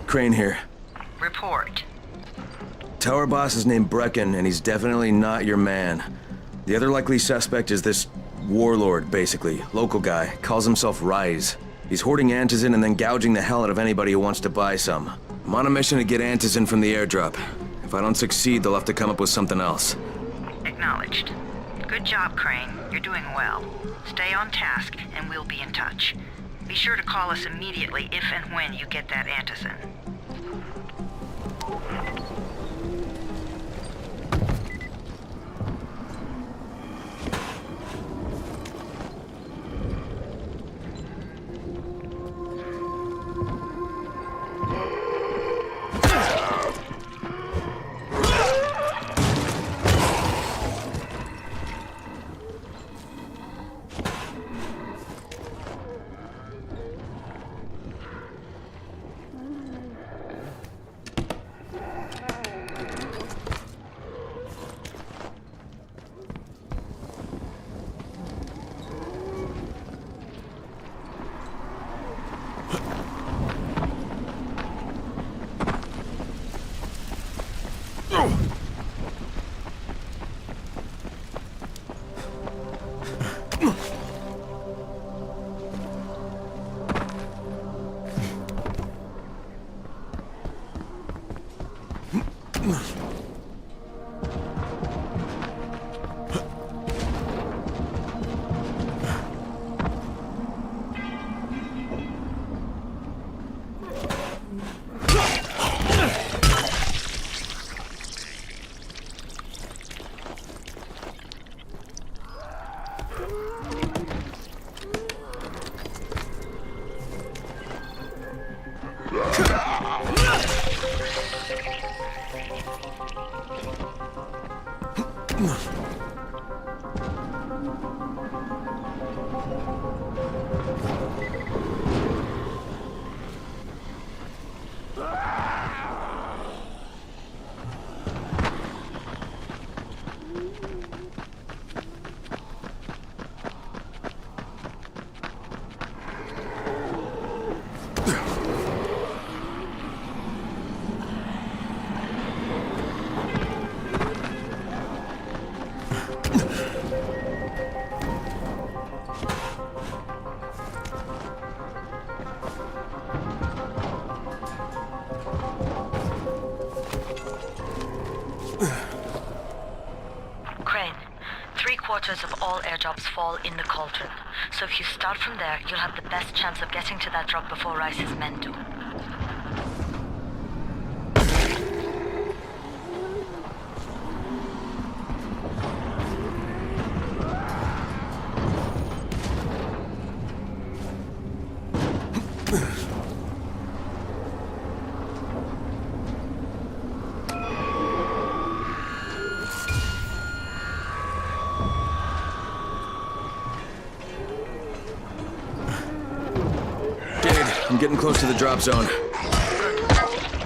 Crane here. Report. Tower boss is named Brecken, and he's definitely not your man. The other likely suspect is this warlord, basically. Local guy. Calls himself Rise. He's hoarding antizin and then gouging the hell out of anybody who wants to buy some. I'm on a mission to get antizin from the airdrop. If I don't succeed, they'll have to come up with something else. Acknowledged. Good job, Crane. You're doing well. Stay on task, and we'll be in touch. Be sure to call us immediately if and when you get that antizin. Of all airdrops fall in the cauldron. So if you start from there, you'll have the best chance of getting to that drop before Rice's men do. I'm getting close to the drop zone.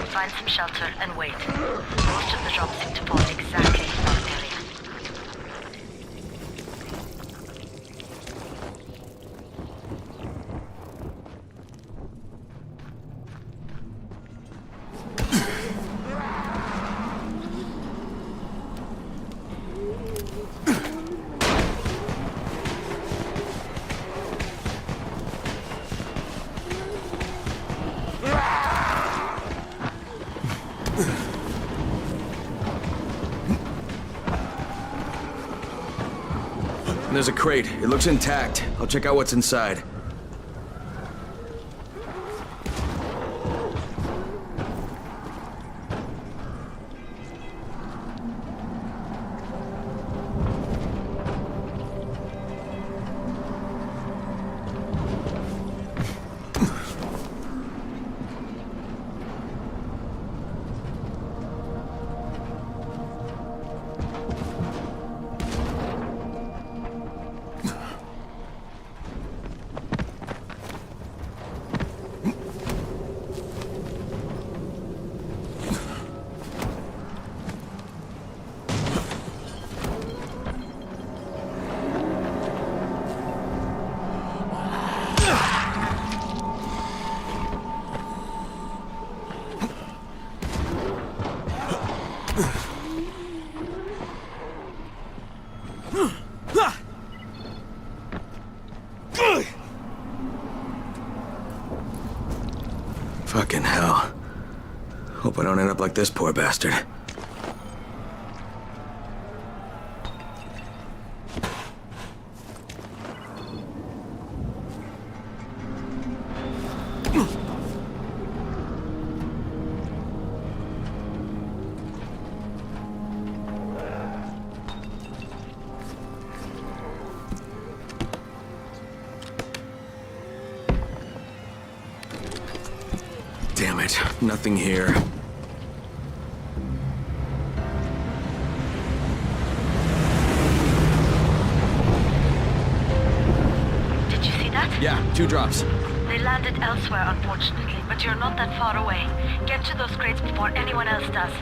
Find some shelter and wait. Most of the drops seem to fall exactly in that area. There's a crate. It looks intact. I'll check out what's inside. Fucking hell. Hope I don't end up like this poor bastard. Damn it, nothing here. Did you see that? Yeah, 2 drops. They landed elsewhere, unfortunately, but you're not that far away. Get to those crates before anyone else does.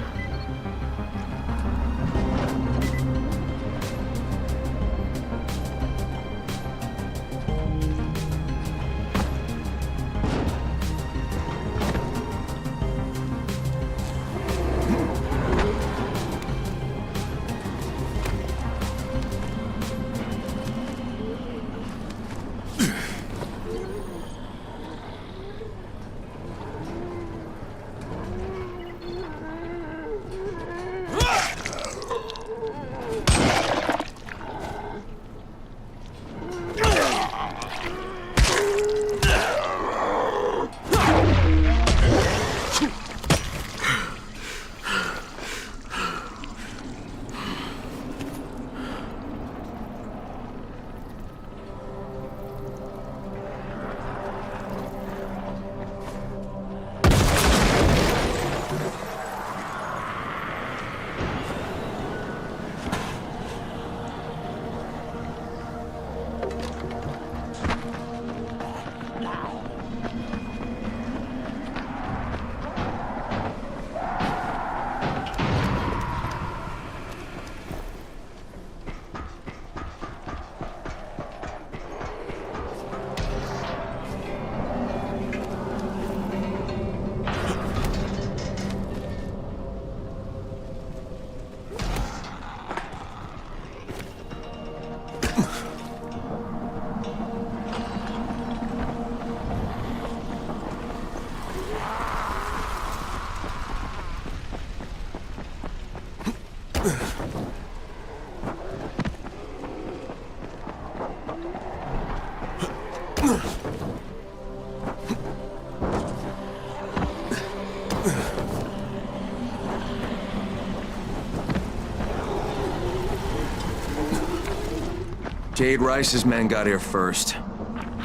Jade Rice's men got here first.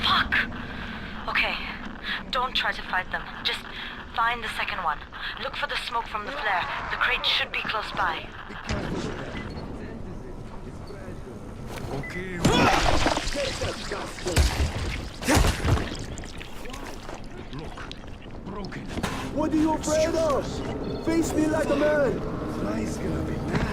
Fuck! Okay, don't try to fight them. Just find the second one. Look for the smoke from the flare. The crate should be close by. Okay. Look, broken. What are you afraid of? Face me like a man! Fly's gonna be mad.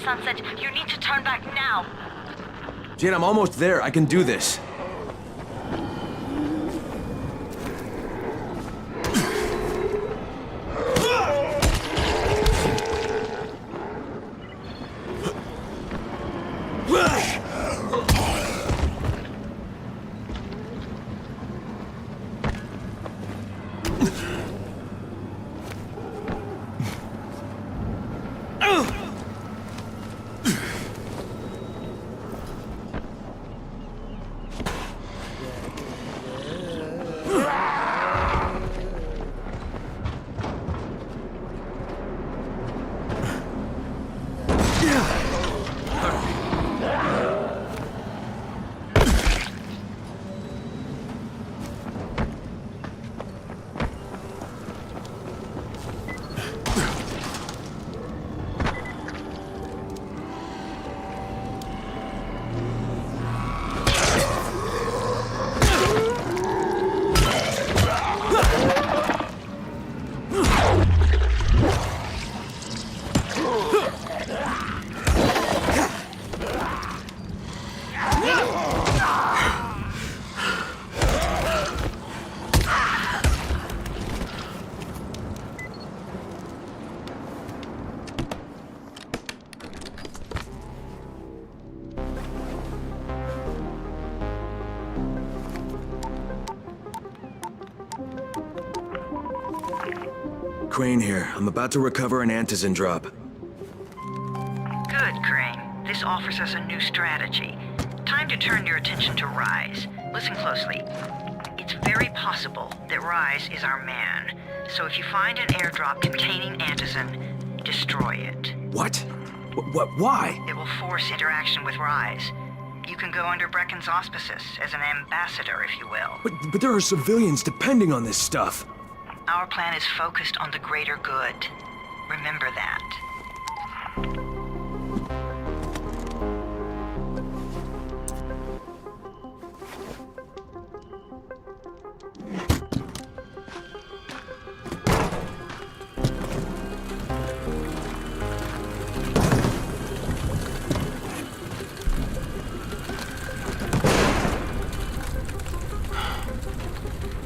Sunset, you need to turn back now. Jade, I'm almost there. I can do this. Crane here. I'm about to recover an antizin drop. Good, Crane. This offers us a new strategy. Time to turn your attention to Rise. Listen closely. It's very possible that Rise is our man. So if you find an airdrop containing antizin, destroy it. What? Why? It will force interaction with Rise. You can go under Brecken's auspices as an ambassador, if you will. But there are civilians depending on this stuff. Our plan is focused on the greater good. Remember that.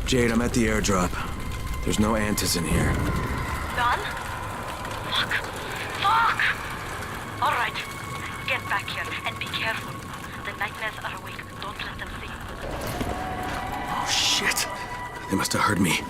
Jade, I'm at the airdrop. There's no antizin here. Done? Fuck. Fuck! All right. Get back here and be careful. The nightmares are awake. Don't let them see you. Oh, shit. They must have heard me.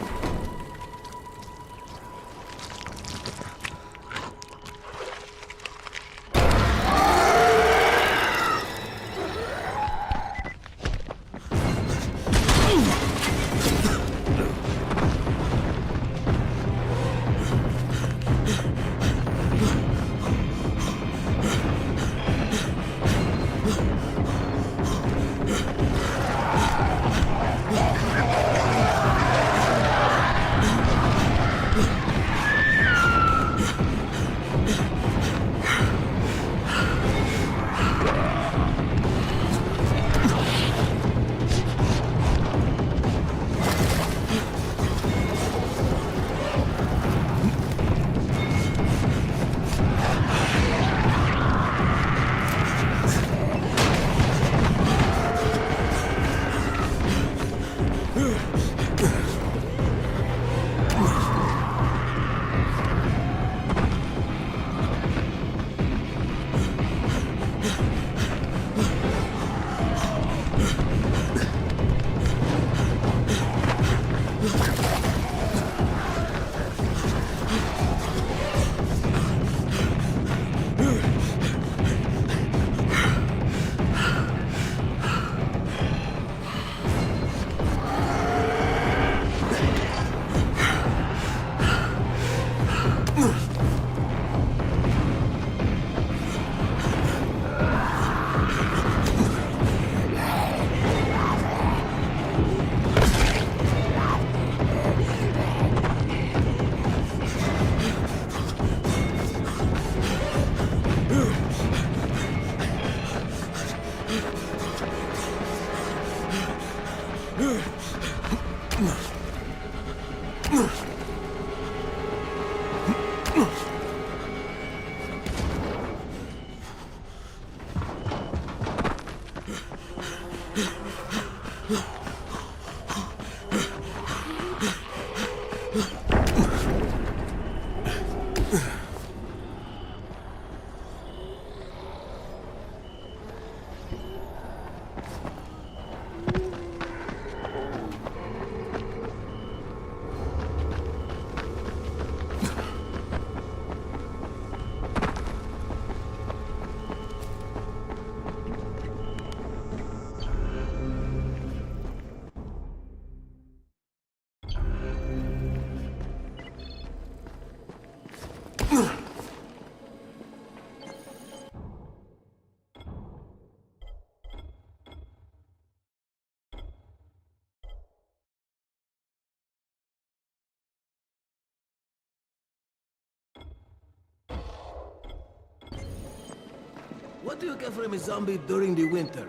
What do you get from a zombie during the winter?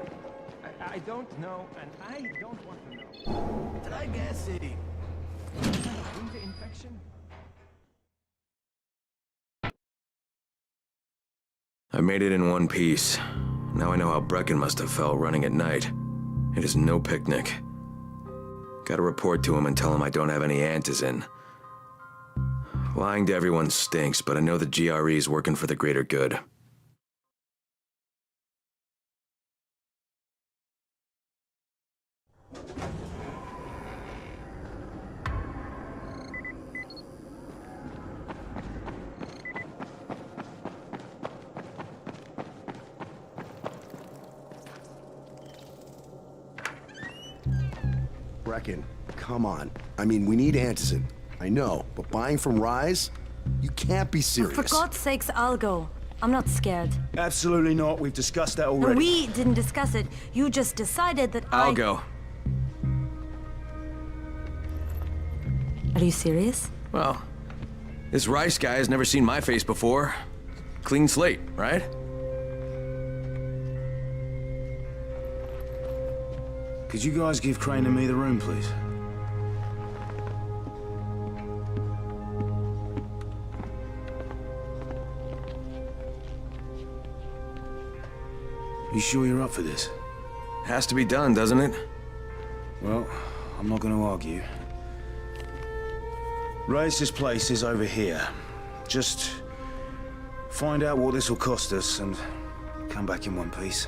I don't know, and I don't want to know. Try guessing. Winter infection? I made it in one piece. Now I know how Brecken must have felt running at night. It is no picnic. Gotta report to him and tell him I don't have any antizin. Lying to everyone stinks, but I know the GRE is working for the greater good. Brecken, come on. I mean, we need antizin. I know, but buying from Rise? You can't be serious. For God's sakes, I'll go. I'm not scared. Absolutely not. We've discussed that already. No, we didn't discuss it. You just decided that I'll go. Are you serious? Well, this Rice guy has never seen my face before. Clean slate, right? Could you guys give Crane and me the room, please? You sure you're up for this? Has to be done, doesn't it? Well, I'm not gonna argue. Rice's place is over here. Just find out what this will cost us and come back in one piece.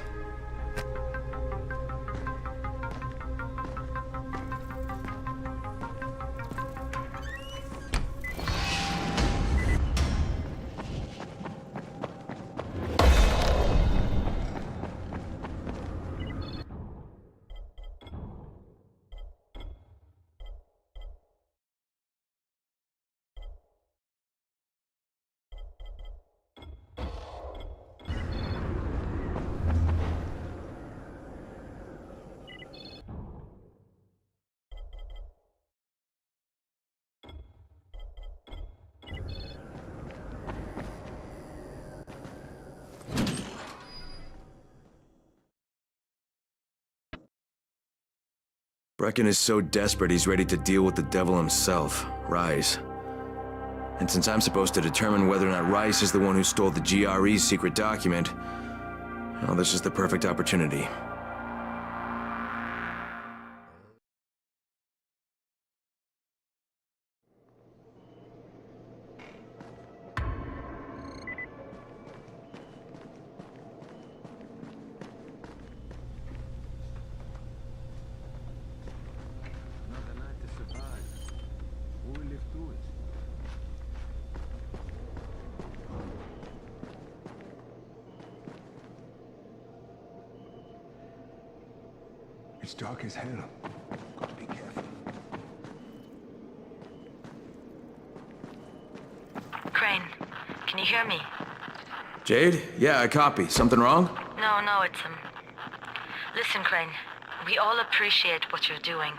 Brecken is so desperate he's ready to deal with the devil himself, Rise. And since I'm supposed to determine whether or not Rice is the one who stole the GRE's secret document, well, this is the perfect opportunity. It's dark as hell. Got to be careful. Crane, can you hear me? Jade? Yeah, I copy. Something wrong? No, it's Listen, Crane, we all appreciate what you're doing.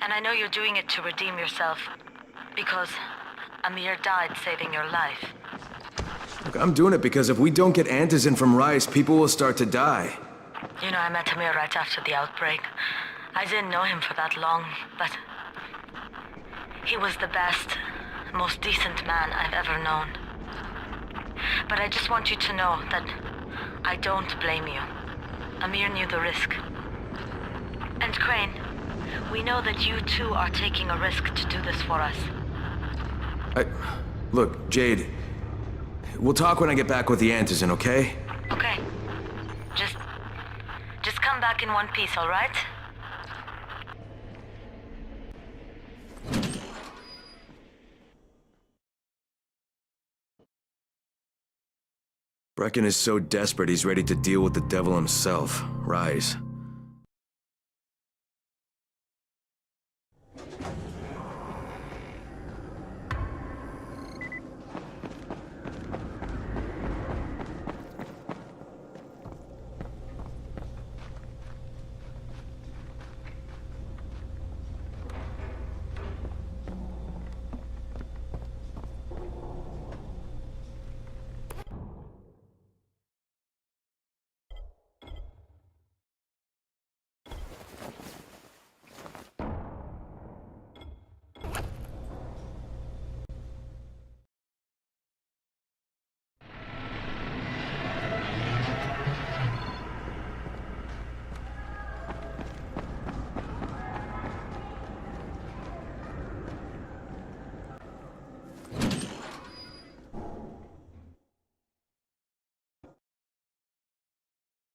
And I know you're doing it to redeem yourself. Because Amir died saving your life. Look, I'm doing it because if we don't get antizin from Rice, people will start to die. You know, I met Amir right after the outbreak. I didn't know him for that long, but he was the best, most decent man I've ever known. But I just want you to know that I don't blame you. Amir knew the risk. And Crane, we know that you too are taking a risk to do this for us. Look, Jade, we'll talk when I get back with the antizin, okay? Okay. Just come back in one piece, all right? Brecken is so desperate he's ready to deal with the devil himself, Rise.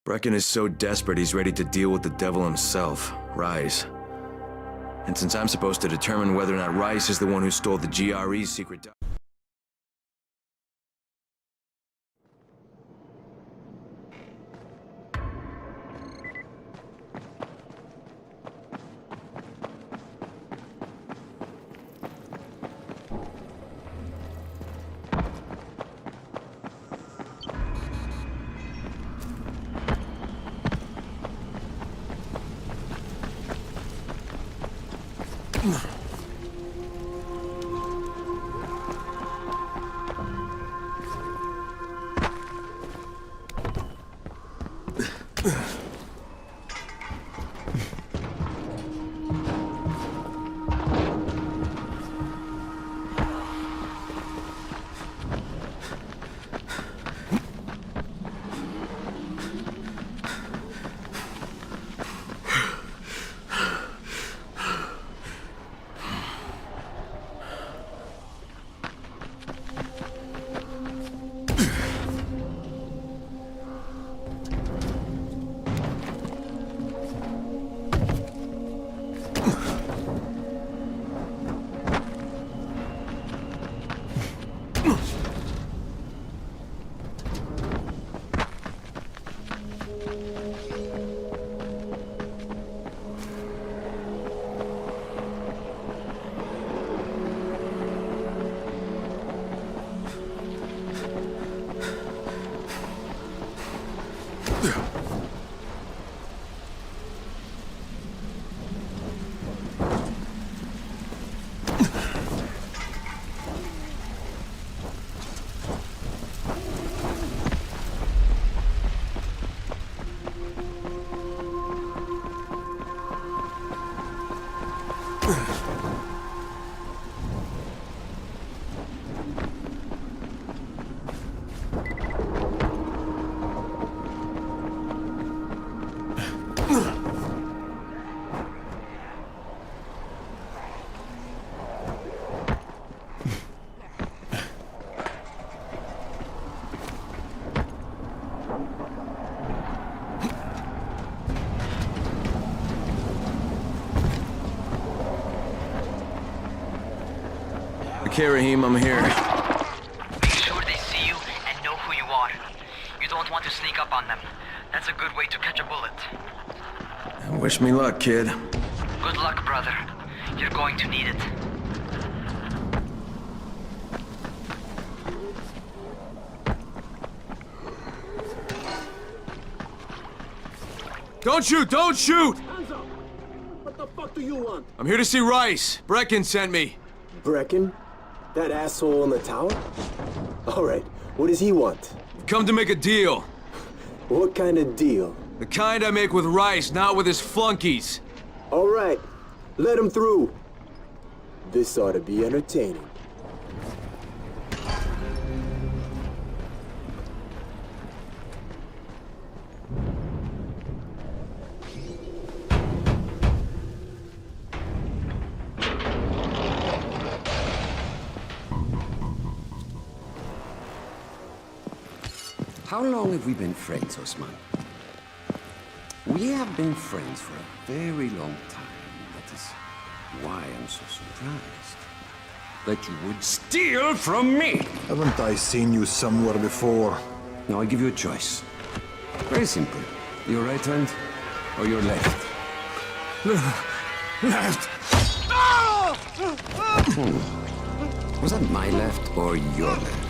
Brecken is so desperate he's ready to deal with the devil himself, Rise. And since I'm supposed to determine whether or not Rice is the one who stole the GRE's secret document... Okay, Raheem, I'm here. Make sure they see you and know who you are. You don't want to sneak up on them. That's a good way to catch a bullet. Wish me luck, kid. Good luck, brother. You're going to need it. Don't shoot! Don't shoot! Hands up! What the fuck do you want? I'm here to see Rice. Brecken sent me. Brecken? That asshole in the tower? Alright, what does he want? Come to make a deal. What kind of deal? The kind I make with Rice, not with his flunkies. Alright, let him through. This ought to be entertaining. How long have we been friends, Osman? We have been friends for a very long time. That is why I'm so surprised that you would steal from me. Haven't I seen you somewhere before? Now I give you a choice. Very simple. Your right hand or your left? Left! Was that my left or your left?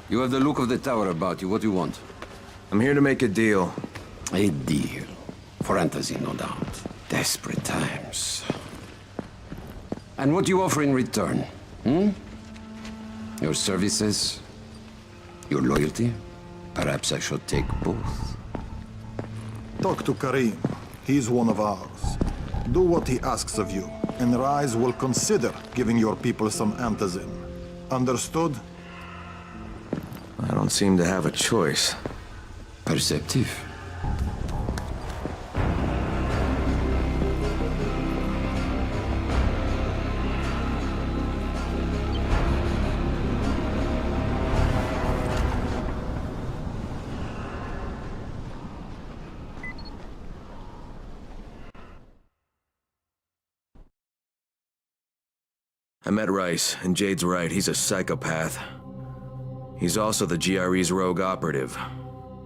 You have the look of the tower about you. What do you want? I'm here to make a deal. A deal. For fantasy, no doubt. Desperate times. And what do you offer in return? Your services? Your loyalty? Perhaps I should take both. Talk to Karim. He's one of ours. Do what he asks of you, and Rise will consider giving your people some antizin. Understood? I don't seem to have a choice. Perceptive. I met Rice, and Jade's right, he's a psychopath. He's also the GRE's rogue operative.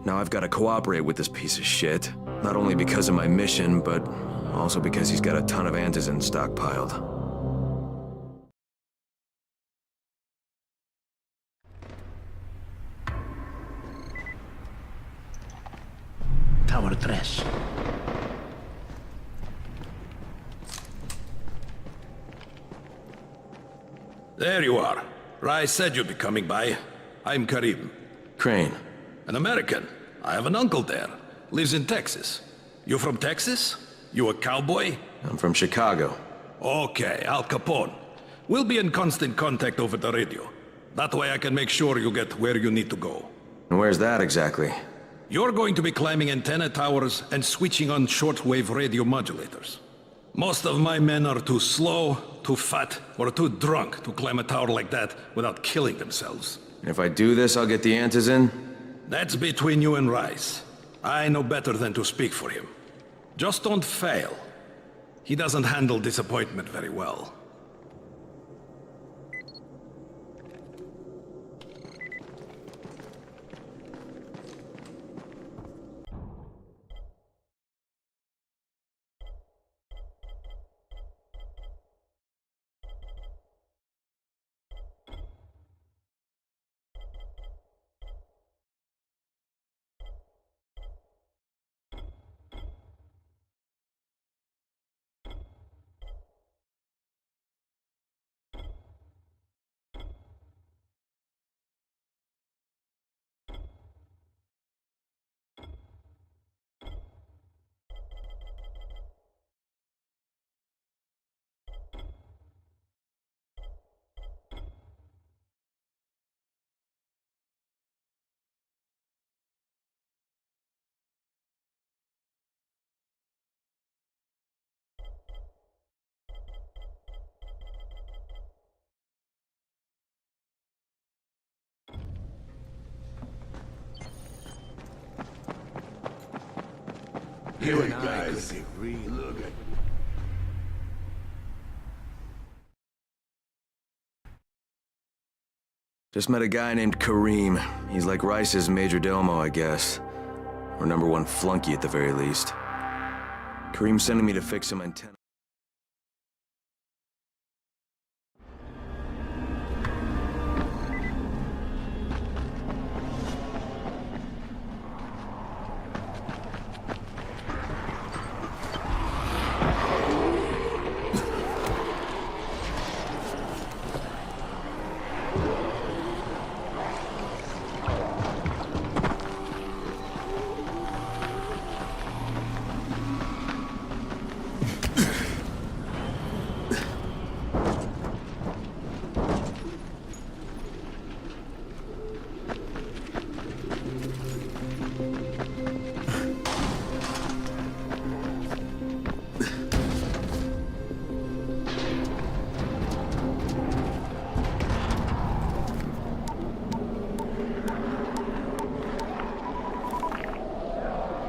Now I've got to cooperate with this piece of shit, not only because of my mission, but also because he's got a ton of antizin stockpiled. Tower 3. There you are. Rice said you'd be coming by. I'm Karim. Crane. An American. I have an uncle there. Lives in Texas. You from Texas? You a cowboy? I'm from Chicago. Okay, Al Capone. We'll be in constant contact over the radio. That way I can make sure you get where you need to go. And where's that exactly? You're going to be climbing antenna towers and switching on shortwave radio modulators. Most of my men are too slow, too fat, or too drunk to climb a tower like that without killing themselves. And if I do this, I'll get the antizin? That's between you and Rice. I know better than to speak for him. Just don't fail. He doesn't handle disappointment very well. You and I could be real good. Just met a guy named Kareem. He's like Rice's major domo, I guess. Or #1 flunky at the very least. Kareem's sending me to fix some antenna.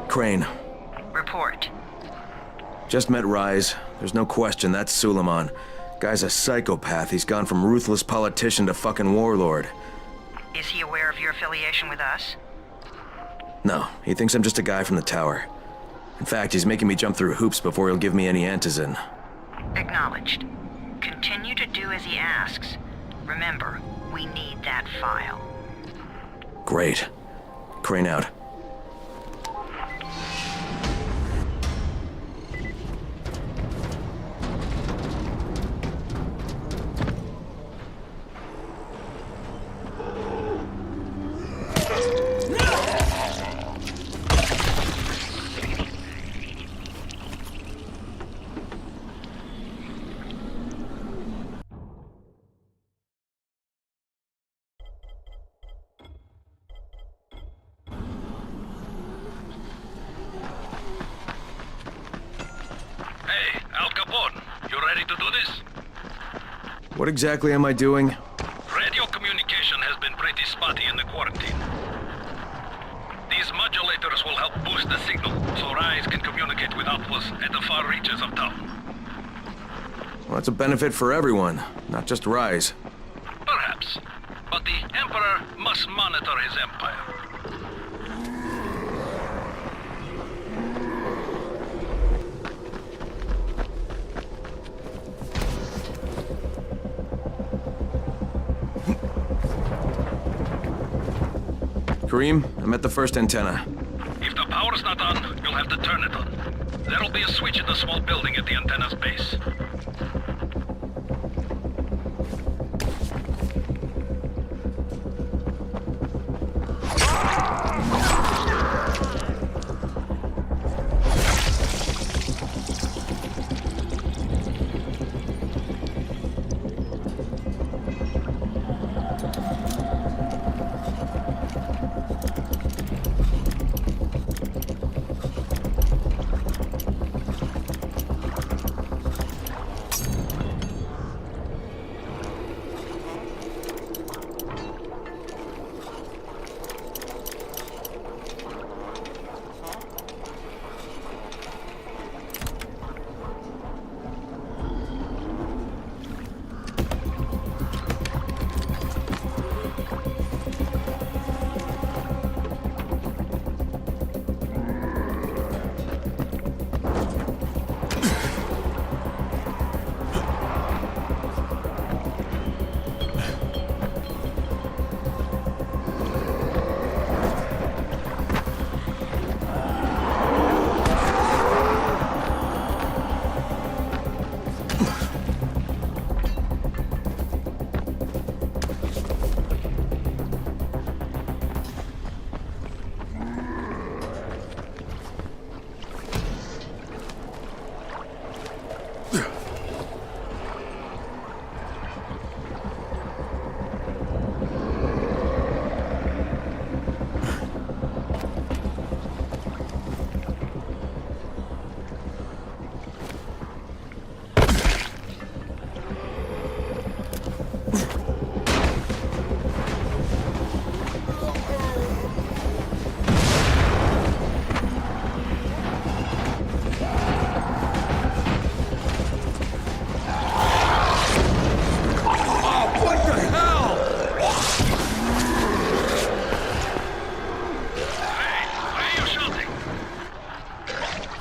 Crane. Report. Just met Rise. There's no question, that's Suleiman. Guy's a psychopath. He's gone from ruthless politician to fucking warlord. Is he aware of your affiliation with us? No, he thinks I'm just a guy from the tower. In fact, he's making me jump through hoops before he'll give me any antizin. Acknowledged. Continue to do as he asks. Remember, we need that file. Great. Crane out. What exactly am I doing? Radio communication has been pretty spotty in the quarantine. These modulators will help boost the signal, so Rise can communicate with outposts at the far reaches of town. Well, that's a benefit for everyone, not just Rise. Perhaps. But the Emperor must monitor his empire. Kareem, I'm at the first antenna. If the power's not on, you'll have to turn it on. There'll be a switch in the small building at the antenna's base.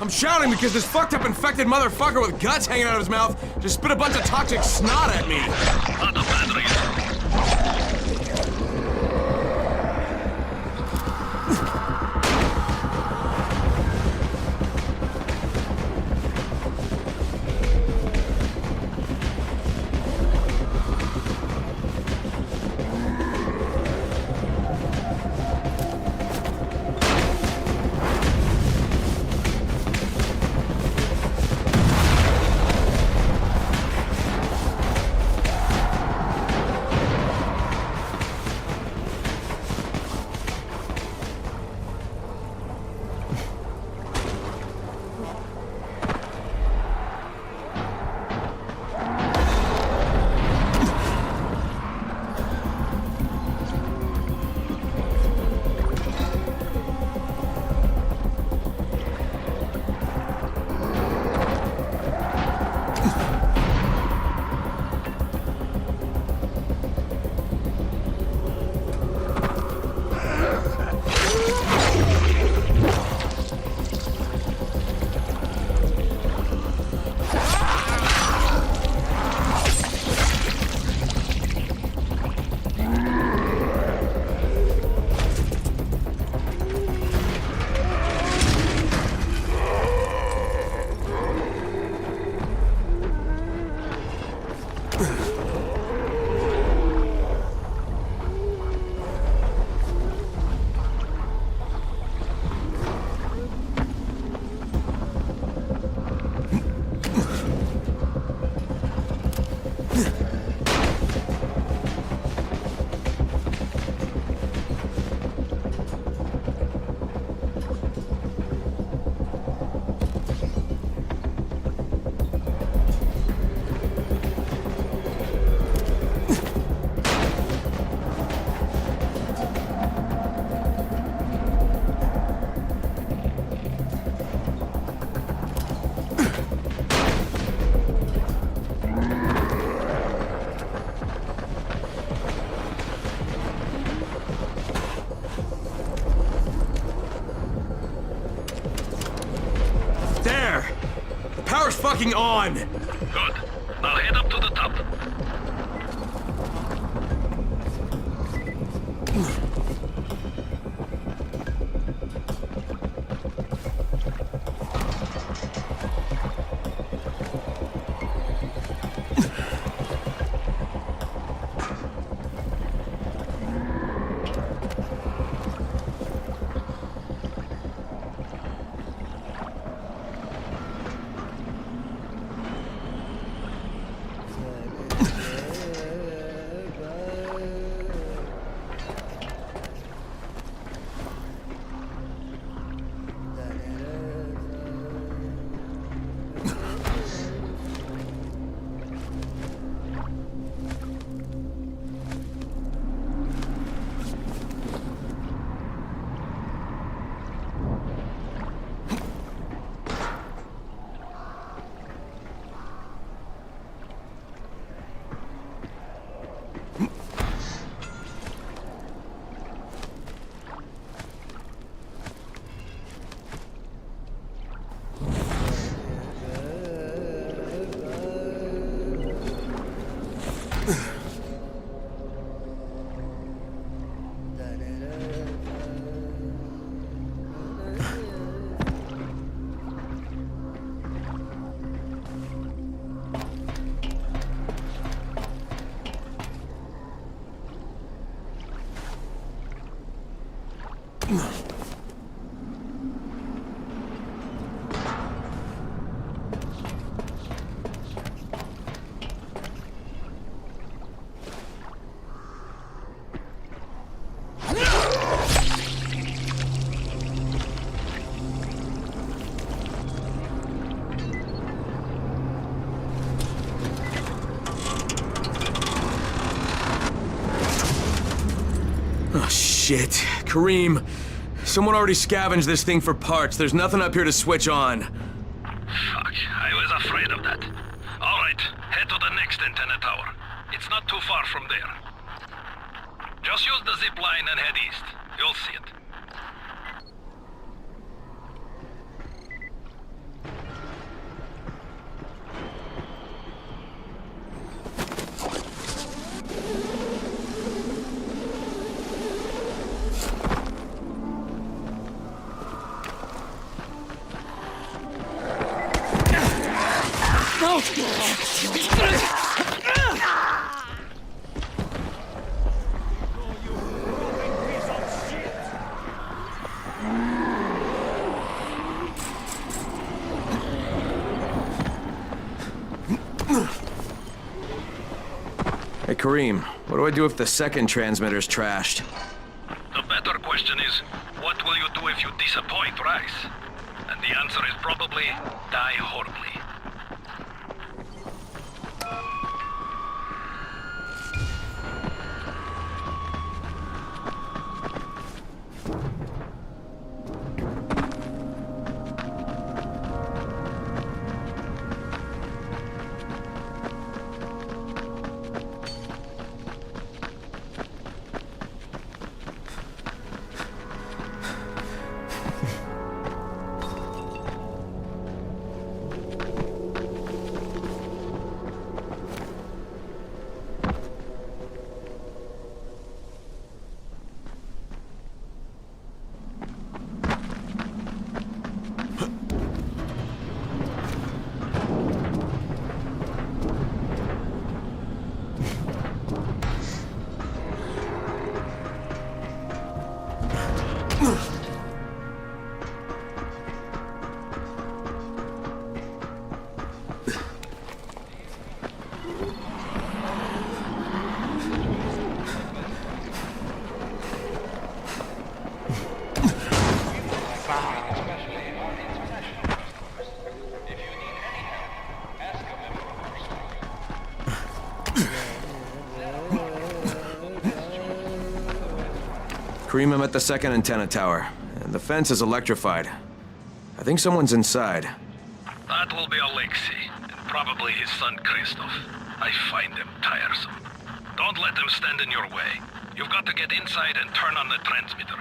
I'm shouting because this fucked up infected motherfucker with guts hanging out of his mouth just spit a bunch of toxic snot at me. fucking on! Good. Now head up to the top. Oh, shit. Kareem, someone already scavenged this thing for parts. There's nothing up here to switch on. Fuck, I was afraid of that. All right, head to the next antenna tower. It's not too far from there. Just use the zip line and head east. You'll see it. Hey, Kareem, what do I do if the second transmitter's trashed? The better question is, what will you do if you disappoint Rice? And the answer is probably die horribly. Kareem, I'm at the second antenna tower, and the fence is electrified. I think someone's inside. That will be Alexei, and probably his son Christoph. I find them tiresome. Don't let them stand in your way. You've got to get inside and turn on the transmitter.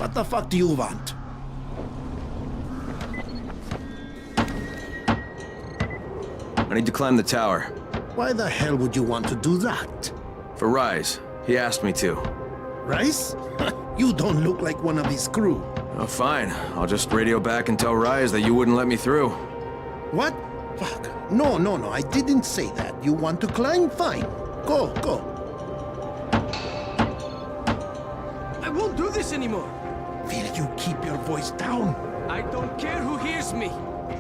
What the fuck do you want? I need to climb the tower. Why the hell would you want to do that? For Rise. He asked me to. Rice? You don't look like one of his crew. Oh, fine. I'll just radio back and tell Rise that you wouldn't let me through. What? Fuck. No, I didn't say that. You want to climb? Fine. Go. I won't do this anymore. Will you keep your voice down? I don't care who hears me.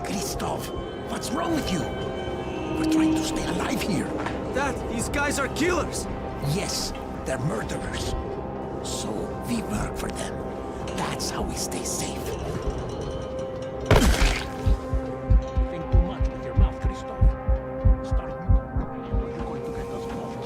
Christoph, what's wrong with you? We're trying to stay alive here. Dad, these guys are killers. Yes, they're murderers. So we work for them. That's how we stay safe. Think too much with your mouth, Christoph. Start. You're going to get us off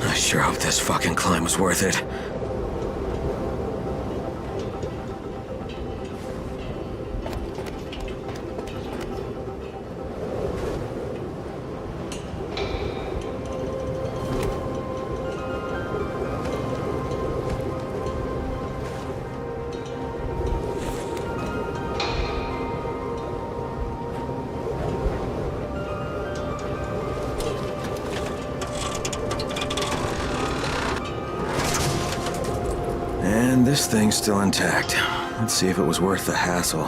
I sure hope this fucking climb was worth it. And this thing's still intact. Let's see if it was worth the hassle.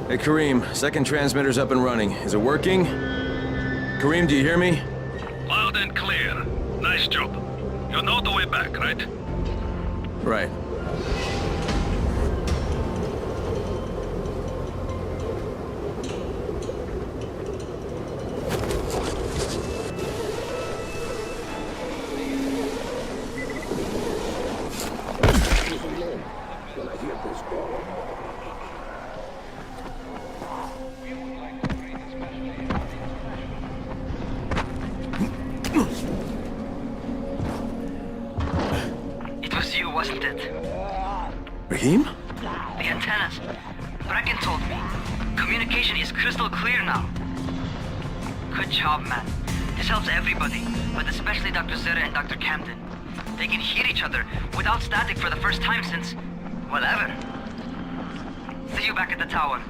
Hey, Kareem, second transmitter's up and running. Is it working? Kareem, do you hear me? Loud and clear. Nice job. You know the way back, right? Right. Wasn't it? Raheem? The antennas. Brecken told me. Communication is crystal clear now. Good job, man. This helps everybody, but especially Dr. Zera and Dr. Camden. They can hear each other without static for the first time since, well, ever. See you back at the tower.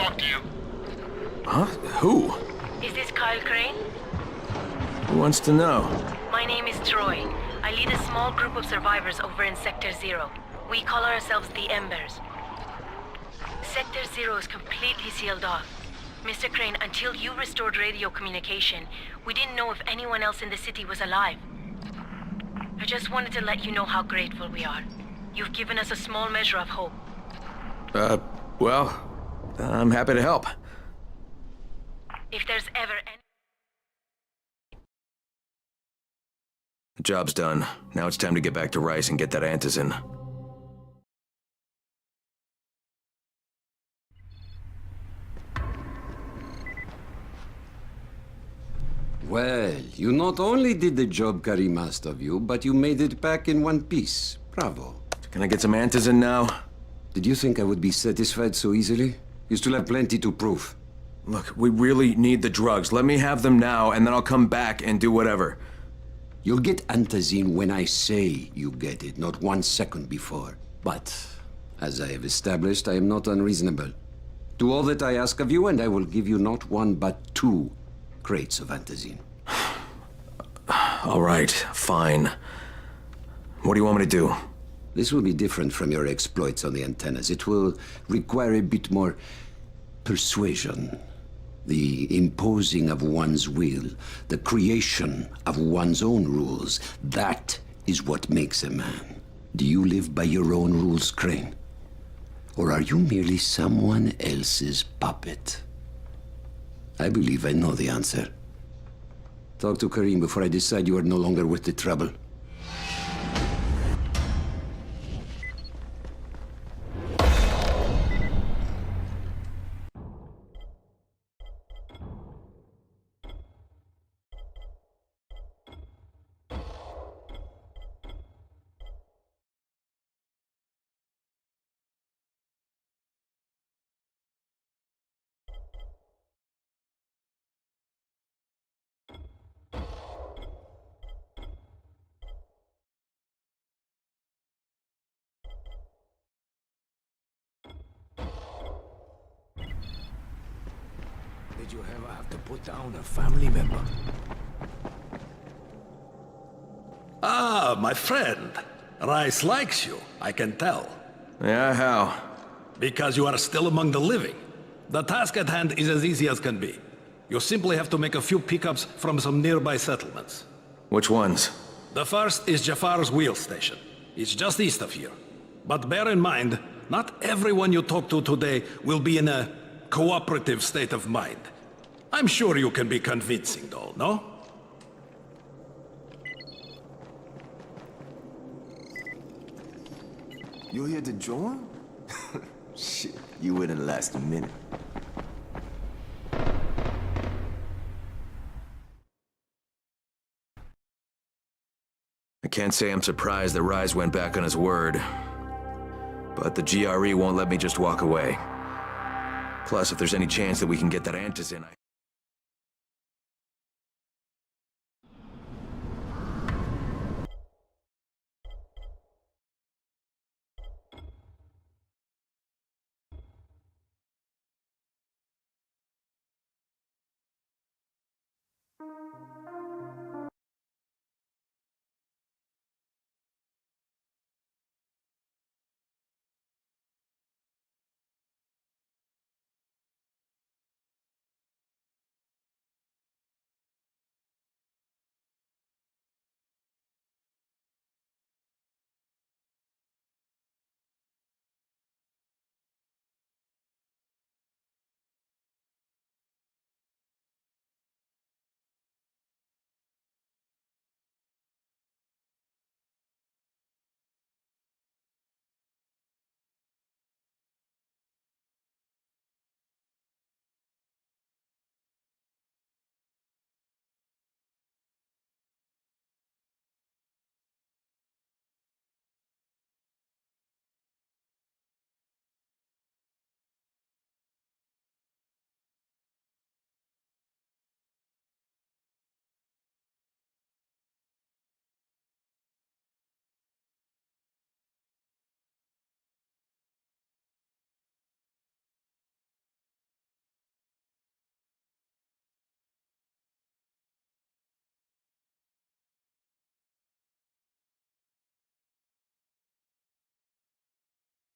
talk to you. Huh? Who? Is this Kyle Crane? Who wants to know? My name is Troy. I lead a small group of survivors over in Sector Zero. We call ourselves the Embers. Sector Zero is completely sealed off. Mr. Crane, until you restored radio communication, we didn't know if anyone else in the city was alive. I just wanted to let you know how grateful we are. You've given us a small measure of hope. Well, I'm happy to help. If there's ever any... The job's done. Now it's time to get back to Rice and get that antizin. Well, you not only did the job Karim asked of you, but you made it back in one piece. Bravo. Can I get some antizin now? Did you think I would be satisfied so easily? You still have plenty to prove. Look, we really need the drugs. Let me have them now, and then I'll come back and do whatever. You'll get antizin when I say you get it, not 1 second before. But, as I have established, I am not unreasonable. Do all that I ask of you, and I will give you not 1 but 2 crates of antizin. All right, fine. What do you want me to do? This will be different from your exploits on the antennas. It will require a bit more persuasion. The imposing of one's will, the creation of one's own rules. That is what makes a man. Do you live by your own rules, Crane? Or are you merely someone else's puppet? I believe I know the answer. Talk to Karim before I decide you are no longer worth the trouble. Did you ever have to put down a family member? Ah, my friend. Rice likes you, I can tell. Yeah, how? Because you are still among the living. The task at hand is as easy as can be. You simply have to make a few pickups from some nearby settlements. Which ones? The first is Jafar's wheel station. It's just east of here. But bear in mind, not everyone you talk to today will be in a cooperative state of mind. I'm sure you can be convincing though, no? You're here to join? Shit, you wouldn't last a minute. I can't say I'm surprised that Rise went back on his word. But the GRE won't let me just walk away. Plus, if there's any chance that we can get that antizin,